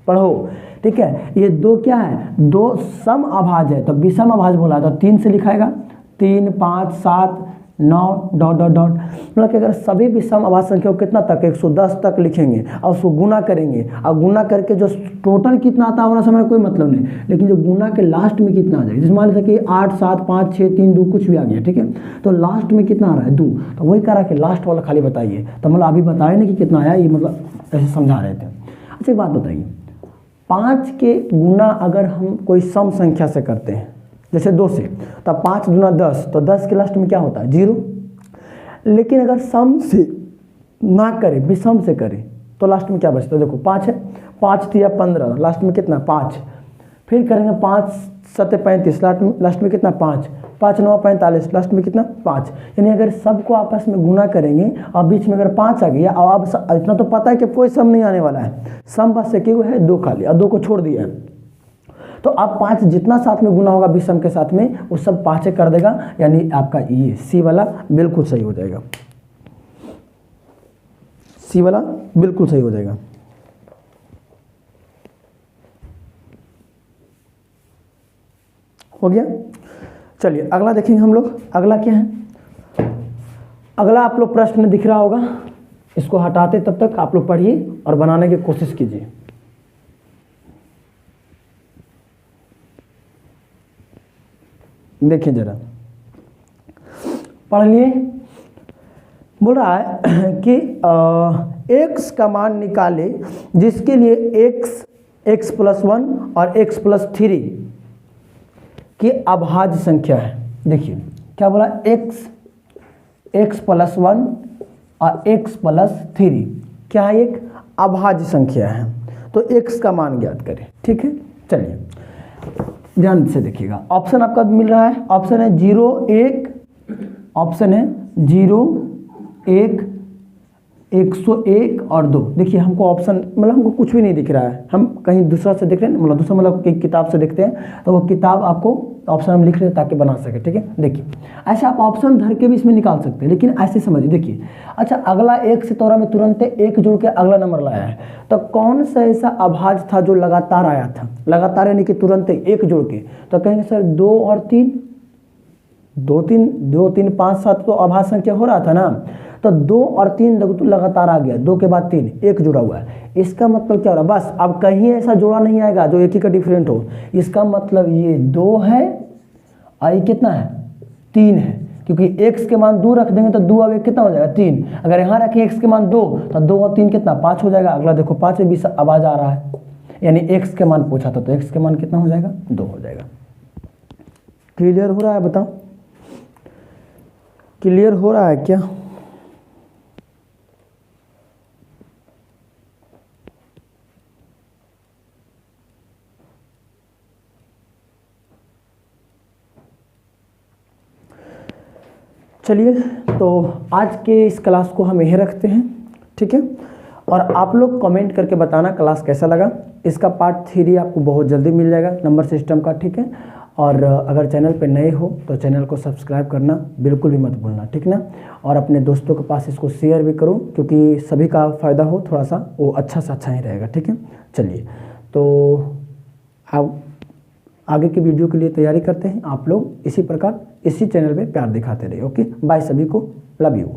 Speaker 1: पढ़ो। ठीक है, ये 2 क्या है, 2 सम अभाज्य है, तो विषम अभाज्य बोला तो 3 से लिखाएगा। 3 5 7 9 डॉट डॉट डॉट, मतलब कि अगर सभी विषम अभाज्य संख्या को कितना तक 110 तक लिखेंगे और उसको गुना करेंगे, और गुना करके जो टोटल कितना आता है समय कोई मतलब नहीं, लेकिन जो गुना के लास्ट में कितना आ जाएगा, जैसे मान लीजिए कि 8 7 5 6 3 2 कुछ भी आ गया। ठीक है, तो लास्ट में कितना आ रहा है 2, तो वही कह रहा है कि लास्ट वाला खाली बताइए। तो मतलब अभी बताए नहीं कि कितना आया, ये मतलब ऐसे समझा रहे थे। अच्छा एक बात बताइए, 5 के गुना अगर हम कोई सम संख्या से करते हैं, जैसे 2 से, तो 5 दूना 10, तो 10 के लास्ट में क्या होता है 0। लेकिन अगर सम से ना करें, विषम से करें, तो लास्ट में क्या बचता है, देखो 5 है, 5 दिया 15, लास्ट में कितना 5। फिर करेंगे 5 7 35, लास्ट में कितना 5, 5 9 45, लास्ट में कितना 5। यानी अगर सबको आपस में गुना करेंगे और बीच में अगर 5 आ गया, और अब इतना तो पता है कि कोई सम नहीं आने वाला है, सम बस एक है 2 खाली, और 2 को छोड़ दिया है, तो अब 5 जितना साथ में गुना होगा विषम के साथ में वो सब 5 कर देगा, यानी आपका ये सी वाला बिल्कुल सही हो जाएगा। सी वाला बिल्कुल सही हो जाएगा। हो गया, चलिए अगला देखेंगे हम लोग। अगला क्या है, अगला आप लोग प्रश्न दिख रहा होगा, इसको हटाते तब तक आप लोग पढ़िए और बनाने की कोशिश कीजिए। देखिए जरा, पढ़ लिए। बोल रहा है कि x का मान निकाले जिसके लिए x + 1 और x + 3 की अभाज्य संख्या है। देखिए क्या बोला, x + 1 और x + 3 क्या है, एक अभाज्य संख्या है, तो x का मान ज्ञात करें। ठीक है, चलिए ध्यान से देखिएगा। ऑप्शन आपका मिल रहा है, ऑप्शन है 0 1, ऑप्शन है 0 1 101 और 2। देखिए हमको ऑप्शन मतलब हमको कुछ भी नहीं दिख रहा है, हम कहीं दूसरा से देख रहे हैं, मतलब दूसरा मतलब कि किताब से देखते हैं, तो वो किताब आपको ऑप्शन हम लिख रहे हैं ताकि बना सके। ठीक है, देखिए ऐसे आप ऑप्शन धर के भी इसमें निकाल सकते हैं, लेकिन ऐसे समझिए। देखिए अच्छा, अगला 1 से तोरा में तुरंत 1 जोड़ के अगला नंबर लाया है, तो कौन सा ऐसा अभाज्य था जो लगातार आया था, लगातार यानी कि तुरंत 1 जोड़ के, तो कहेंगे सर 2 और 3, 2 3 5 7 तो अभाज्य संख्या हो रहा था ना, तो 2 और 3 लगातार आ गया, 2 के बाद 3, 1 जुड़ा हुआ है। इसका मतलब क्या हो रहा है, बस अब कहीं ऐसा जोड़ा नहीं आएगा जो एक ही का डिफरेंट हो। इसका मतलब ये 2 है और ये कितना है 3 है, क्योंकि x के मान 2 रख देंगे तो 2 अब 1 कितना हो जाएगा 3। अगर यहाँ रखें x के मान 2 तो 2 और 3 कितना 5 हो जाएगा। अगला देखो 5 में भी आवाज आ रहा है, यानी x के मान पूछा था, तो x के मान कितना हो जाएगा 2 हो जाएगा। क्लियर हो रहा है, बताओ क्लियर हो रहा है क्या? चलिए तो आज के इस क्लास को हम यहीं रखते हैं, ठीक है। और आप लोग कमेंट करके बताना क्लास कैसा लगा। इसका पार्ट 3 आपको बहुत जल्दी मिल जाएगा नंबर सिस्टम का, ठीक है। और अगर चैनल पे नए हो तो चैनल को सब्सक्राइब करना बिल्कुल भी मत भूलना, ठीक ना। और अपने दोस्तों के पास इसको शेयर भी करो, क्योंकि सभी का फ़ायदा हो थोड़ा सा, वो अच्छा से अच्छा ही रहेगा, ठीक है। चलिए तो आप आगे की वीडियो के लिए तैयारी करते हैं। आप लोग इसी प्रकार इसी चैनल पे प्यार दिखाते रहिए। ओके, बाय सभी को, लव यू।